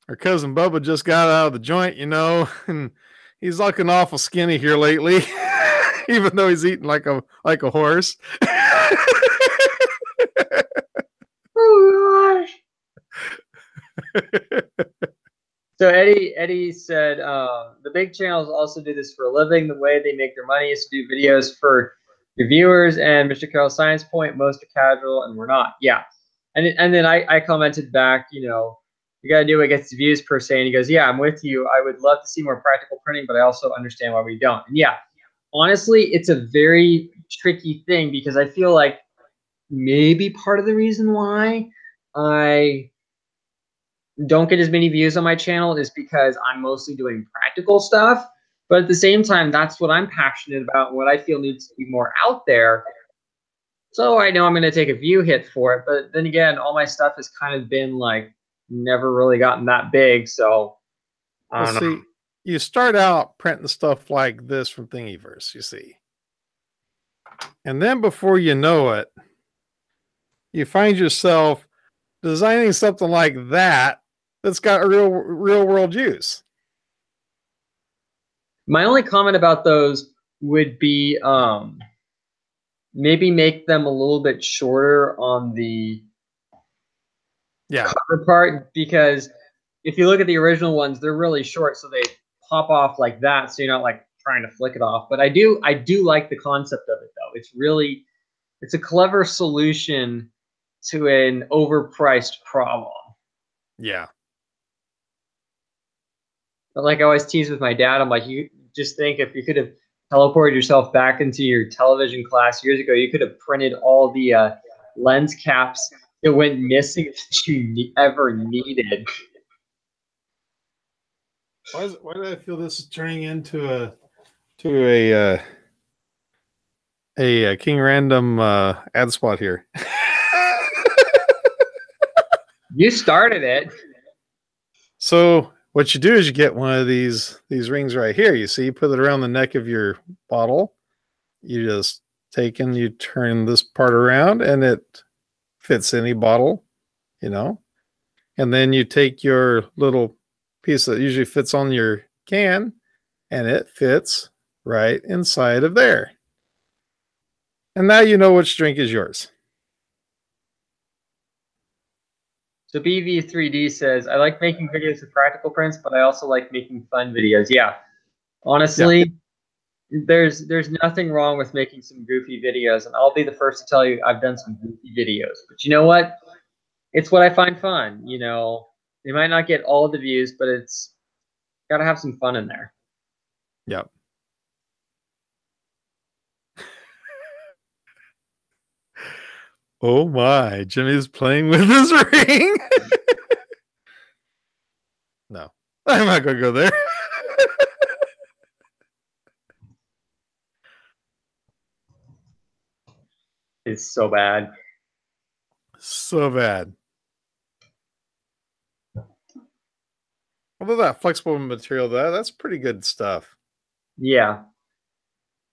A: Our cousin Bubba just got out of the joint, you know, and he's looking awful skinny here lately, even though he's eating like a horse.
B: Oh gosh. So Eddie said the big channels also do this for a living. The way they make their money is to do videos for your viewers. And Mr. Carroll's science point, most are casual, and we're not. Yeah, and then I commented back, you know, you got to do what gets the views per se. And he goes, yeah, I'm with you. I would love to see more practical printing, but I also understand why we don't. And yeah, honestly, it's a very tricky thing because I feel like maybe part of the reason why I don't get as many views on my channel is because I'm mostly doing practical stuff. But at the same time, that's what I'm passionate about and what I feel needs to be more out there. So I know I'm going to take a view hit for it. But then again, all my stuff has kind of been like never really gotten that big. So I don't know.
A: You start out printing stuff like this from Thingiverse, you see. And then before you know it, you find yourself designing something like that that's got a real world use.
B: My only comment about those would be maybe make them a little bit shorter on the cover part, because if you look at the original ones, they're really short, so they pop off like that, so you're not like trying to flick it off. But I do like the concept of it, though. It's a clever solution to an overpriced problem.
A: Yeah.
B: But like I always tease with my dad, I'm like, you just think if you could have teleported yourself back into your television class years ago, you could have printed all the lens caps that went missing that you ever needed.
A: Why do I feel this is turning into a King Random ad spot here?
B: You started it.
A: So what you do is you get one of these rings right here. You see, you put it around the neck of your bottle. You just you turn this part around and it fits any bottle, you know. And then you take your little piece that usually fits on your can and it fits right inside of there. And now you know which drink is yours.
B: So BV3D says, I like making videos with practical prints, but I also like making fun videos. Yeah. Honestly, there's nothing wrong with making some goofy videos, and I'll be the first to tell you I've done some goofy videos. But you know what? It's what I find fun. You know, they might not get all of the views, but it's got to have some fun in there.
A: Yep. Oh my, Jimmy's playing with his ring. No, I'm not going to go there.
B: It's so bad.
A: So bad. Although that flexible material, that's pretty good stuff.
B: Yeah.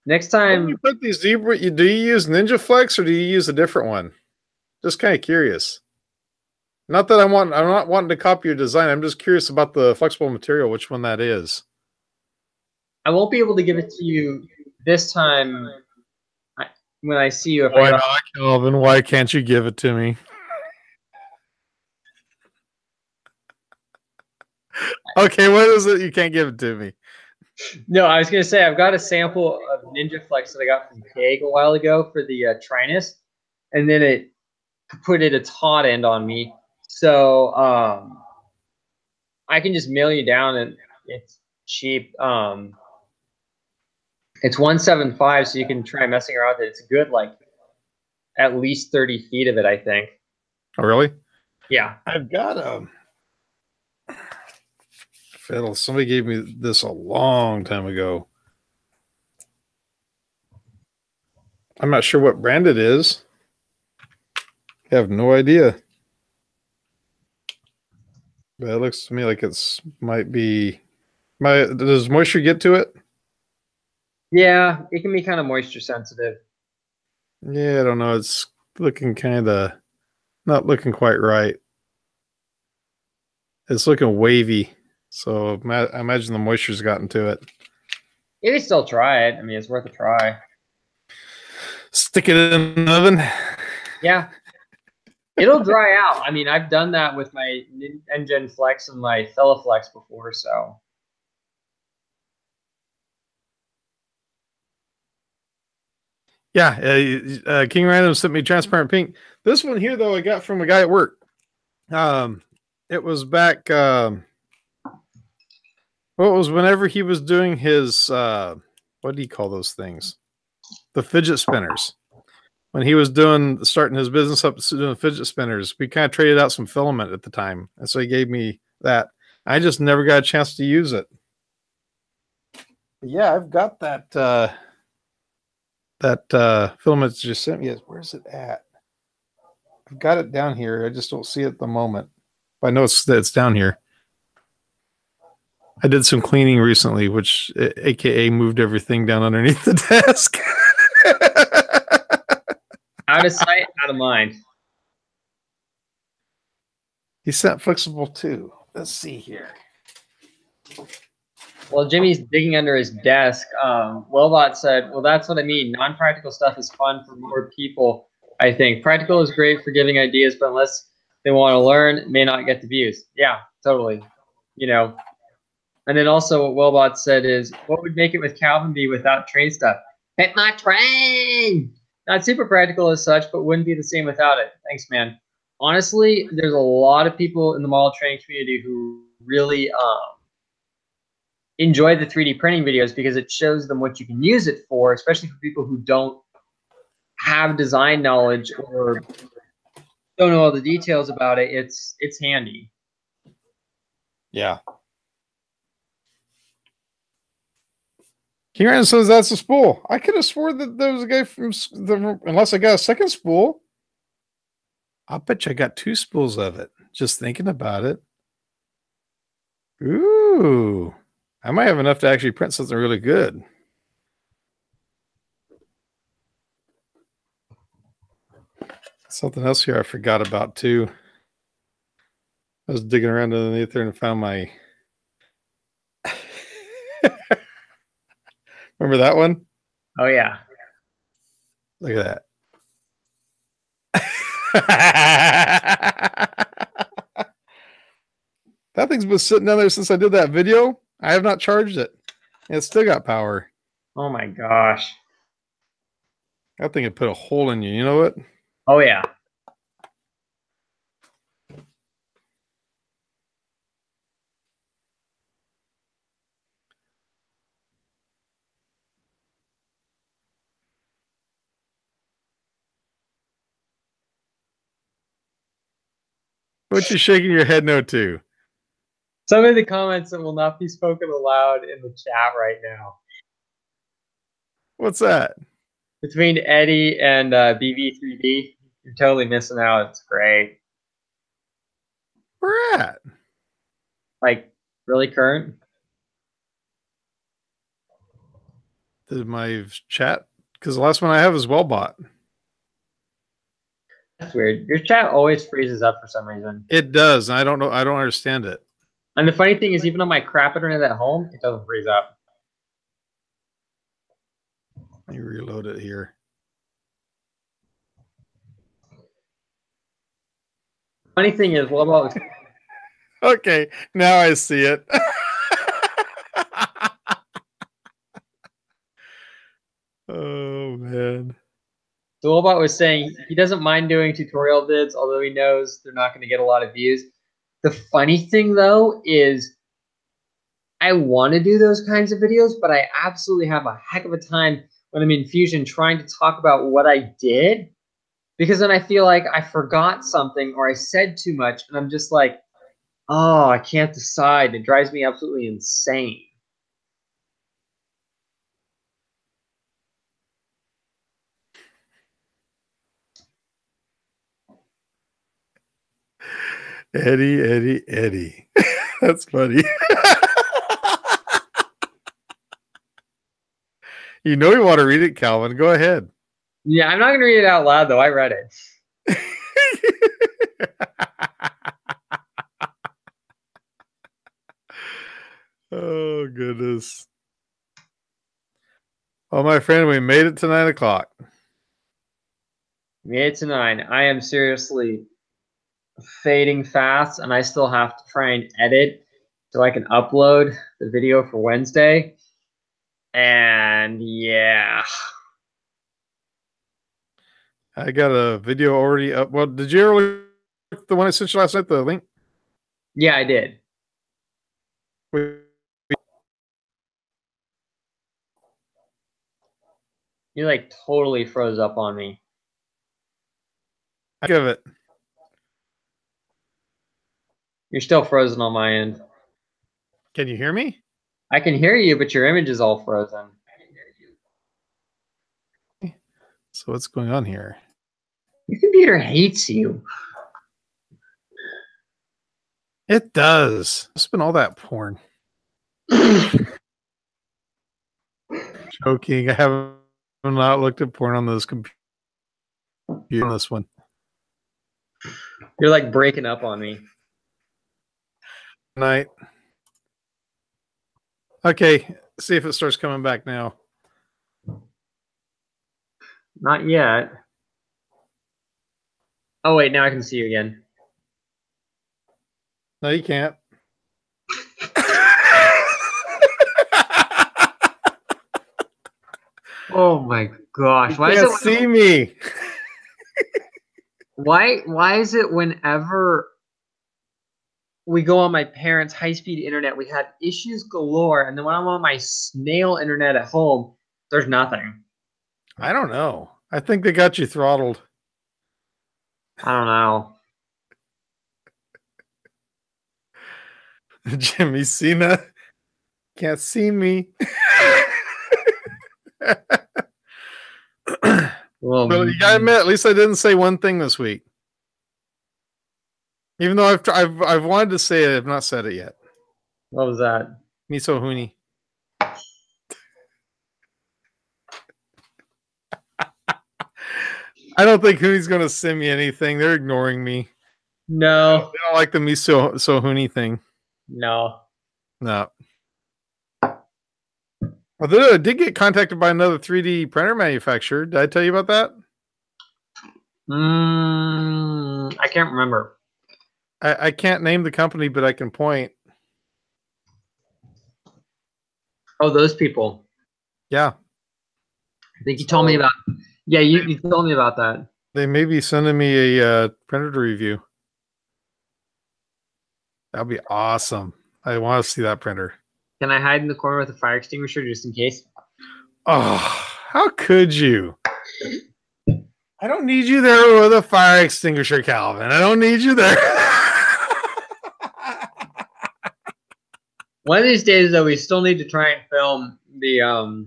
B: Next time,
A: when you put these, do you use Ninja Flex or do you use a different one? Just kind of curious. Not that I'm not wanting to copy your design. I'm just curious about the flexible material, which one that is.
B: I won't be able to give it to you this time when I see you.
A: Why not, Calvin? Why can't you give it to me? Okay, what is it? You can't give it to me.
B: No, I was going to say, I've got a sample of Ninja Flex that I got from Keg a while ago for the Trinus, and then it put its hot end on me. So I can just mail you down, and it's cheap. It's 175, so you can try messing around with it. It's good, like at least 30 feet of it, I think.
A: Oh, really?
B: Yeah.
A: I've got a fiddle. Somebody gave me this a long time ago. I'm not sure what brand it is. I have no idea. But it looks to me like it's might be does moisture get to it?
B: Yeah, it can be kind of moisture sensitive.
A: Yeah, I don't know. It's looking kind of not looking quite right. It's looking wavy. So I imagine the moisture's gotten to it.
B: You can still try it. I mean, it's worth a try.
A: Stick it in the oven.
B: Yeah. It'll dry out. I mean, I've done that with my Engine Flex and my Flex before, so.
A: Yeah, King Random sent me transparent pink. This one here, though, I got from a guy at work. It was back. Well, it was whenever he was doing his what do you call those things? The fidget spinners. When he was starting his business up doing fidget spinners, we kind of traded out some filament at the time, and so he gave me that. I just never got a chance to use it. Yeah, I've got that filament that you just sent me. Where's it at? I've got it down here. I just don't see it at the moment. But I know it's down here. I did some cleaning recently, which AKA moved everything down underneath the desk.
B: Out of sight, out of mind.
A: He sent flexible too. Let's see here.
B: Well, Jimmy's digging under his desk. Wellbot said, well, that's what I mean. Non-practical stuff is fun for more people, I think. Practical is great for giving ideas, but unless they want to learn, it may not get the views. Yeah, totally. You know. And then also what Wellbot said is, what would make it with Calvin be without train stuff? Hit my train! Not super practical as such, but wouldn't be the same without it. Thanks, man. Honestly, there's a lot of people in the model training community who really enjoy the 3D printing videos because it shows them what you can use it for, especially for people who don't have design knowledge or don't know all the details about it. It's handy.
A: Yeah. King Ryan says that's a spool. I could have swore that there was a guy from unless I got a second spool. I'll bet you I got 2 spools of it. Just thinking about it. Ooh. I might have enough to actually print something really good. Something else here I forgot about too. I was digging around underneath there and found my remember that one?
B: Oh, yeah.
A: Look at that. That thing's been sitting down there since I did that video. I have not charged it. It's still got power.
B: Oh, my gosh.
A: That thing had put a hole in you. You know what?
B: Oh, yeah.
A: What you shaking your head no to?
B: Some of the comments that will not be spoken aloud in the chat right now.
A: What's that?
B: Between Eddie and BV3D, you're totally missing out. It's great.
A: Where at?
B: Like, really current?
A: Did my chat? Because the last one I have is Wellbot.
B: That's weird. Your chat always freezes up for some reason.
A: It does. And I don't know. I don't understand it.
B: And the funny thing is, even on my crap internet at home, it doesn't freeze up.
A: Let me reload it here.
B: Funny thing is, what about?
A: Okay, now I see it. Oh man.
B: So Wobot was saying he doesn't mind doing tutorial vids, although he knows they're not going to get a lot of views. The funny thing though is I want to do those kinds of videos, but I absolutely have a heck of a time when I'm in Fusion trying to talk about what I did, because then I feel like I forgot something or I said too much and I'm just like, oh, I can't decide. It drives me absolutely insane.
A: Eddie, Eddie, Eddie. That's funny. You know you want to read it, Calvin. Go ahead.
B: Yeah, I'm not going to read it out loud, though. I read it.
A: Oh, goodness. Well, my friend, we made it to 9 o'clock.
B: Made it to 9. I am seriously fading fast, and I still have to try and edit so I can upload the video for Wednesday. And yeah.
A: I got a video already up. Well, did you ever look at the one I sent you last night, the link?
B: Yeah, I did. You like totally froze up on me.
A: I give it.
B: You're still frozen on my end.
A: Can you hear me?
B: I can hear you, but your image is all frozen.
A: So what's going on here?
B: Your computer hates you.
A: It does. It's been all that porn. Joking. I have not looked at porn on this computer. On this one.
B: You're like breaking up on me.
A: Night. Okay. See if it starts coming back now.
B: Not yet. Oh, wait. Now I can see you again.
A: No, you can't.
B: Oh my gosh!
A: Why can't see me?
B: Why is it whenever we go on my parents' high-speed internet, we had issues galore, and then when I'm on my snail internet at home, there's nothing.
A: I don't know. I think they got you throttled.
B: I don't know.
A: Jimmy Cena can't see me. Well, you gotta admit, at least I didn't say one thing this week. Even though I've wanted to say it, I've not said it yet.
B: What was that?
A: Misohuni. I don't think Hooney's going to send me anything. They're ignoring me.
B: No.
A: They don't like the Misohuni thing.
B: No.
A: No. Although I did get contacted by another 3D printer manufacturer. Did I tell you about that?
B: I can't remember.
A: I can't name the company, but I can point.
B: Oh, those people.
A: Yeah.
B: I think you told me about. Yeah, you told me about that.
A: They may be sending me a printer to review. That'd be awesome. I want to see that printer.
B: Can I hide in the corner with a fire extinguisher just in case?
A: Oh, how could you? I don't need you there with a fire extinguisher, Calvin. I don't need you there.
B: One of these days, though, we still need to try and film the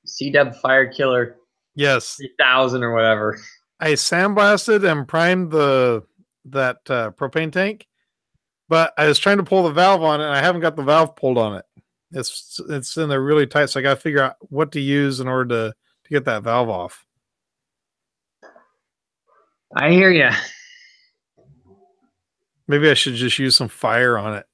B: C-Dub Fire Killer.
A: Yes,
B: 3000 or whatever.
A: I sandblasted and primed that propane tank, but I was trying to pull the valve on it, and I haven't got the valve pulled on it. It's in there really tight, so I got to figure out what to use in order to get that valve off.
B: I hear you.
A: Maybe I should just use some fire on it.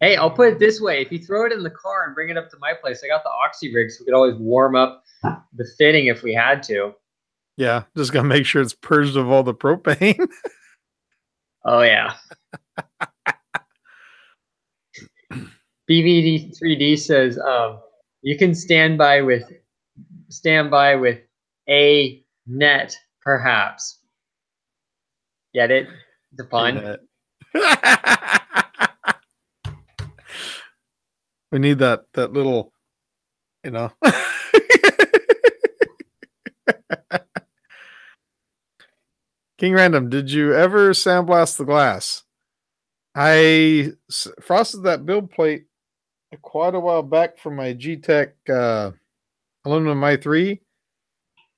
B: Hey, I'll put it this way. If you throw it in the car and bring it up to my place, I got the oxy rig, so we could always warm up the fitting if we had to.
A: Yeah, just got to make sure it's purged of all the propane.
B: Oh, yeah. BVD3D says you can stand by with a net, perhaps. Get it? The pun.
A: Yeah. We need that little, you know. King Random, did you ever sandblast the glass? I frosted that build plate quite a while back from my G-Tech aluminum i3.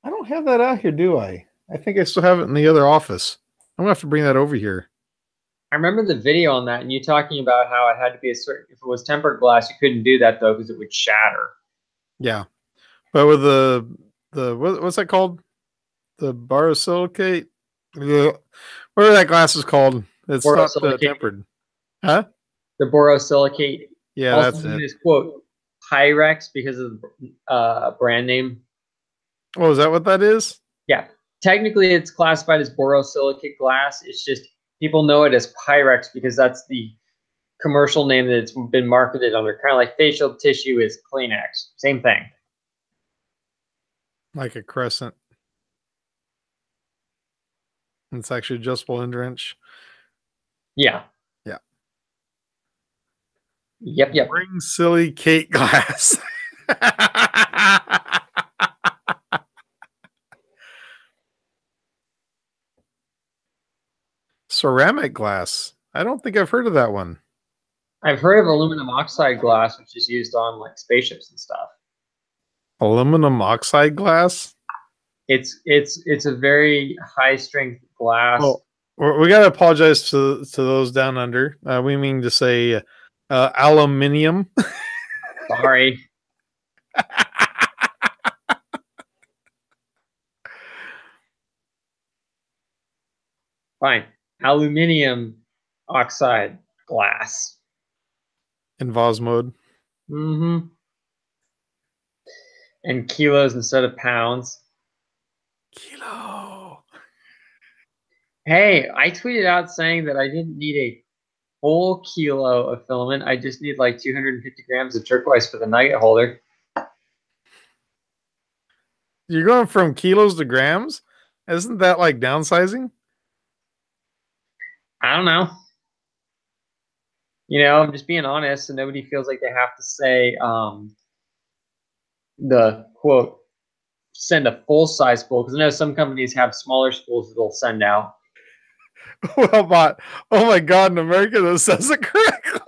A: I don't have that out here, do I? I think I still have it in the other office. I'm gonna have to bring that over here.
B: I remember the video on that, and you talking about how it had to be a certain. If it was tempered glass, you couldn't do that though because it would shatter.
A: Yeah, but with what's that called? The borosilicate, whatever that glass is called. It's not tempered, huh?
B: The borosilicate,
A: Yeah,
B: also
A: that's
B: known
A: it.
B: as quote Pyrex because of the brand name.
A: Oh, is that what that is?
B: Yeah, technically it's classified as borosilicate glass. It's just people know it as Pyrex because that's the commercial name that it's been marketed under. Kind of like facial tissue is Kleenex. Same thing.
A: Like a crescent. It's actually adjustable end wrench.
B: Yeah.
A: Yeah.
B: Yep.
A: Bring silly Kate glass. Ceramic glass. I don't think I've heard of that one.
B: I've heard of aluminum oxide glass, which is used on like spaceships and stuff.
A: Aluminum oxide glass?
B: It's a very high strength glass.
A: Oh, we got to apologize to those down under. We mean to say aluminium.
B: Sorry. Fine. Aluminium oxide glass.
A: In Voz mode.
B: Mm-hmm. And kilos instead of pounds.
A: Kilo.
B: Hey, I tweeted out saying that I didn't need a full kilo of filament. I just need like 250 grams of turquoise for the nugget holder.
A: You're going from kilos to grams? Isn't that like downsizing?
B: I don't know. You know, I'm just being honest, and nobody feels like they have to say the quote send a full size spool, because I know some companies have smaller spools that they'll send out.
A: Well, but oh my god, in America that says it correctly.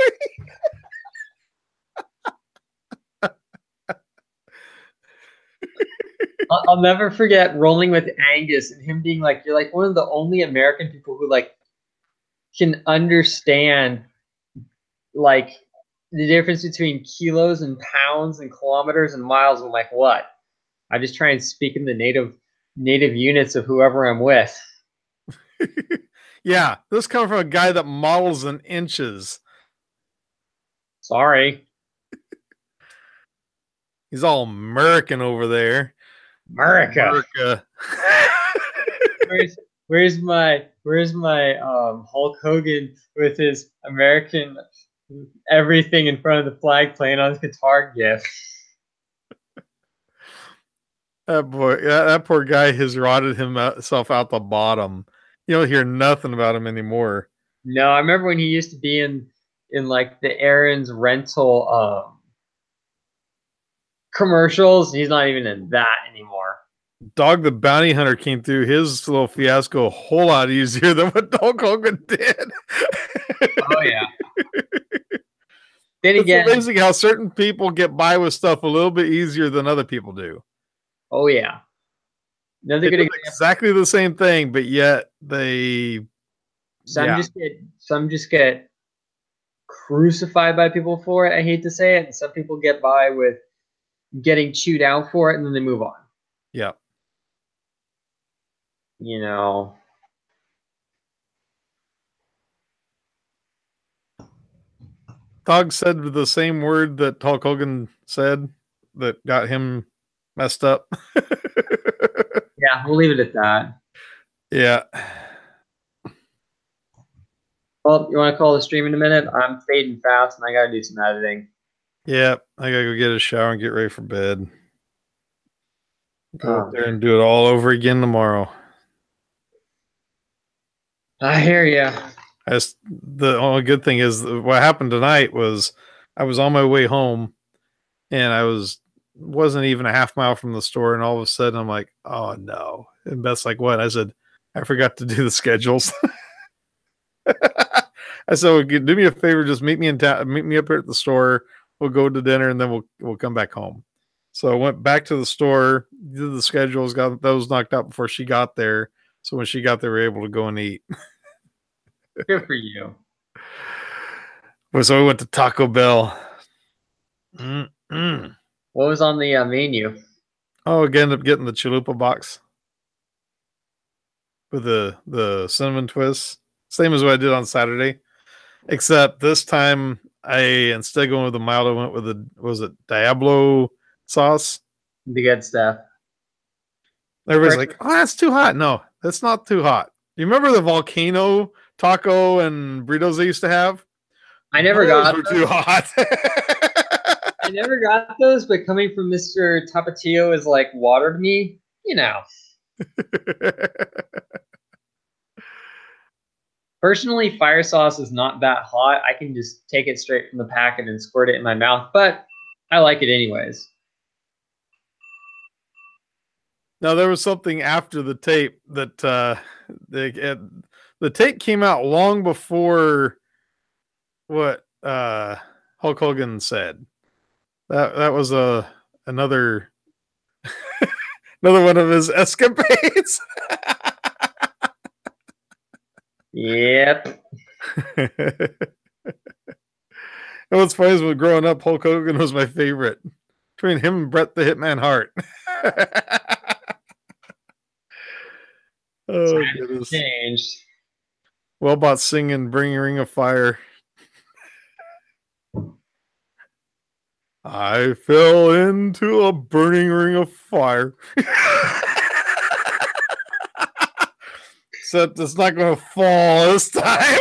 B: I'll never forget rolling with Angus and him being like, "You're like one of the only American people who like can understand like the difference between kilos and pounds and kilometers and miles." I'm like, "What?" I just try and speak in the native units of whoever I'm with.
A: Yeah, this comes from a guy that models in inches.
B: Sorry.
A: He's all American over there.
B: America. where's my Hulk Hogan with his American everything in front of the flag playing on his guitar gif?
A: That poor guy has rotted himself out the bottom. You don't hear nothing about him anymore.
B: No, I remember when he used to be in like the Aaron's rental commercials. He's not even in that anymore.
A: Dog the Bounty Hunter came through his little fiasco a whole lot easier than what Hulk Hogan did.
B: Oh yeah. Then
A: it's
B: again,
A: amazing how certain people get by with stuff a little bit easier than other people do.
B: Oh yeah. Another good example.
A: Exactly the same thing, but yet they
B: some just get crucified by people for it. I hate to say it, and some people get by with getting chewed out for it, and then they move on.
A: Yeah.
B: You know.
A: Dog said the same word that Hulk Hogan said that got him messed up.
B: Yeah, we'll leave it at that.
A: Yeah.
B: Well, you want to call the stream in a minute? I'm fading fast, and I got to do some editing.
A: Yeah, I got to go get a shower and get ready for bed. Go up there and do it all over again tomorrow.
B: I hear you.
A: The only good thing is what happened tonight was I was on my way home and wasn't even a half mile from the store, and all of a sudden I'm like, oh no. And Beth's like, what? I said, I forgot to do the schedules. I said, well, do me a favor, just meet me in town, meet me up here at the store. We'll go to dinner and then we'll come back home. So I went back to the store, did the schedules, got those knocked out before she got there. So when she got there, we were able to go and eat.
B: Good for you.
A: So we went to Taco Bell. Mm-mm.
B: What was on the menu?
A: Oh, again, ended up getting the chalupa box with the cinnamon twists. Same as what I did on Saturday. Except this time, instead of going with the mild, I went with was it Diablo sauce?
B: The good stuff.
A: Everybody's like, oh, that's too hot. No, that's not too hot. You remember the volcano taco and burritos they used to have?
B: I never got
A: those. Were too hot.
B: I never got those, but coming from Mr. Tapatio is like water to me, you know. Personally, fire sauce is not that hot. I can just take it straight from the packet and squirt it in my mouth, but I like it anyways.
A: Now, there was something after the tape that the tape came out long before what Hulk Hogan said. That was another another one of his escapades.
B: Yep.
A: And what's funny is when growing up, Hulk Hogan was my favorite. Between him and Bret the Hitman Hart. Oh, goodness.
B: Changed.
A: Wellbot singing Bring a Ring of Fire. I fell into a burning ring of fire. Except it's not going to fall this time.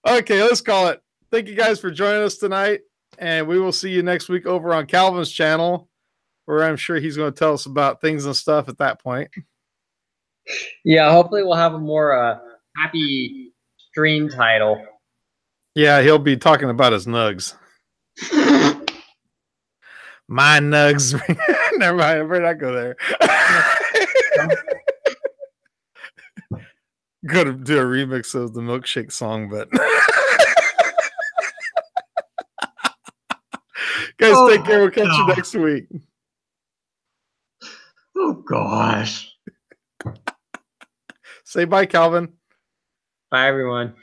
A: Okay, let's call it. Thank you guys for joining us tonight. And we will see you next week over on Calvin's channel, where I'm sure he's going to tell us about things and stuff at that point.
B: Yeah, hopefully we'll have a more happy stream title.
A: Yeah, he'll be talking about his nugs. My nugs. Never mind, I better not go there. Going to do a remix of the Milkshake song, but guys, take care. We'll catch you next week.
B: Oh gosh.
A: Say bye, Calvin.
B: Bye, everyone.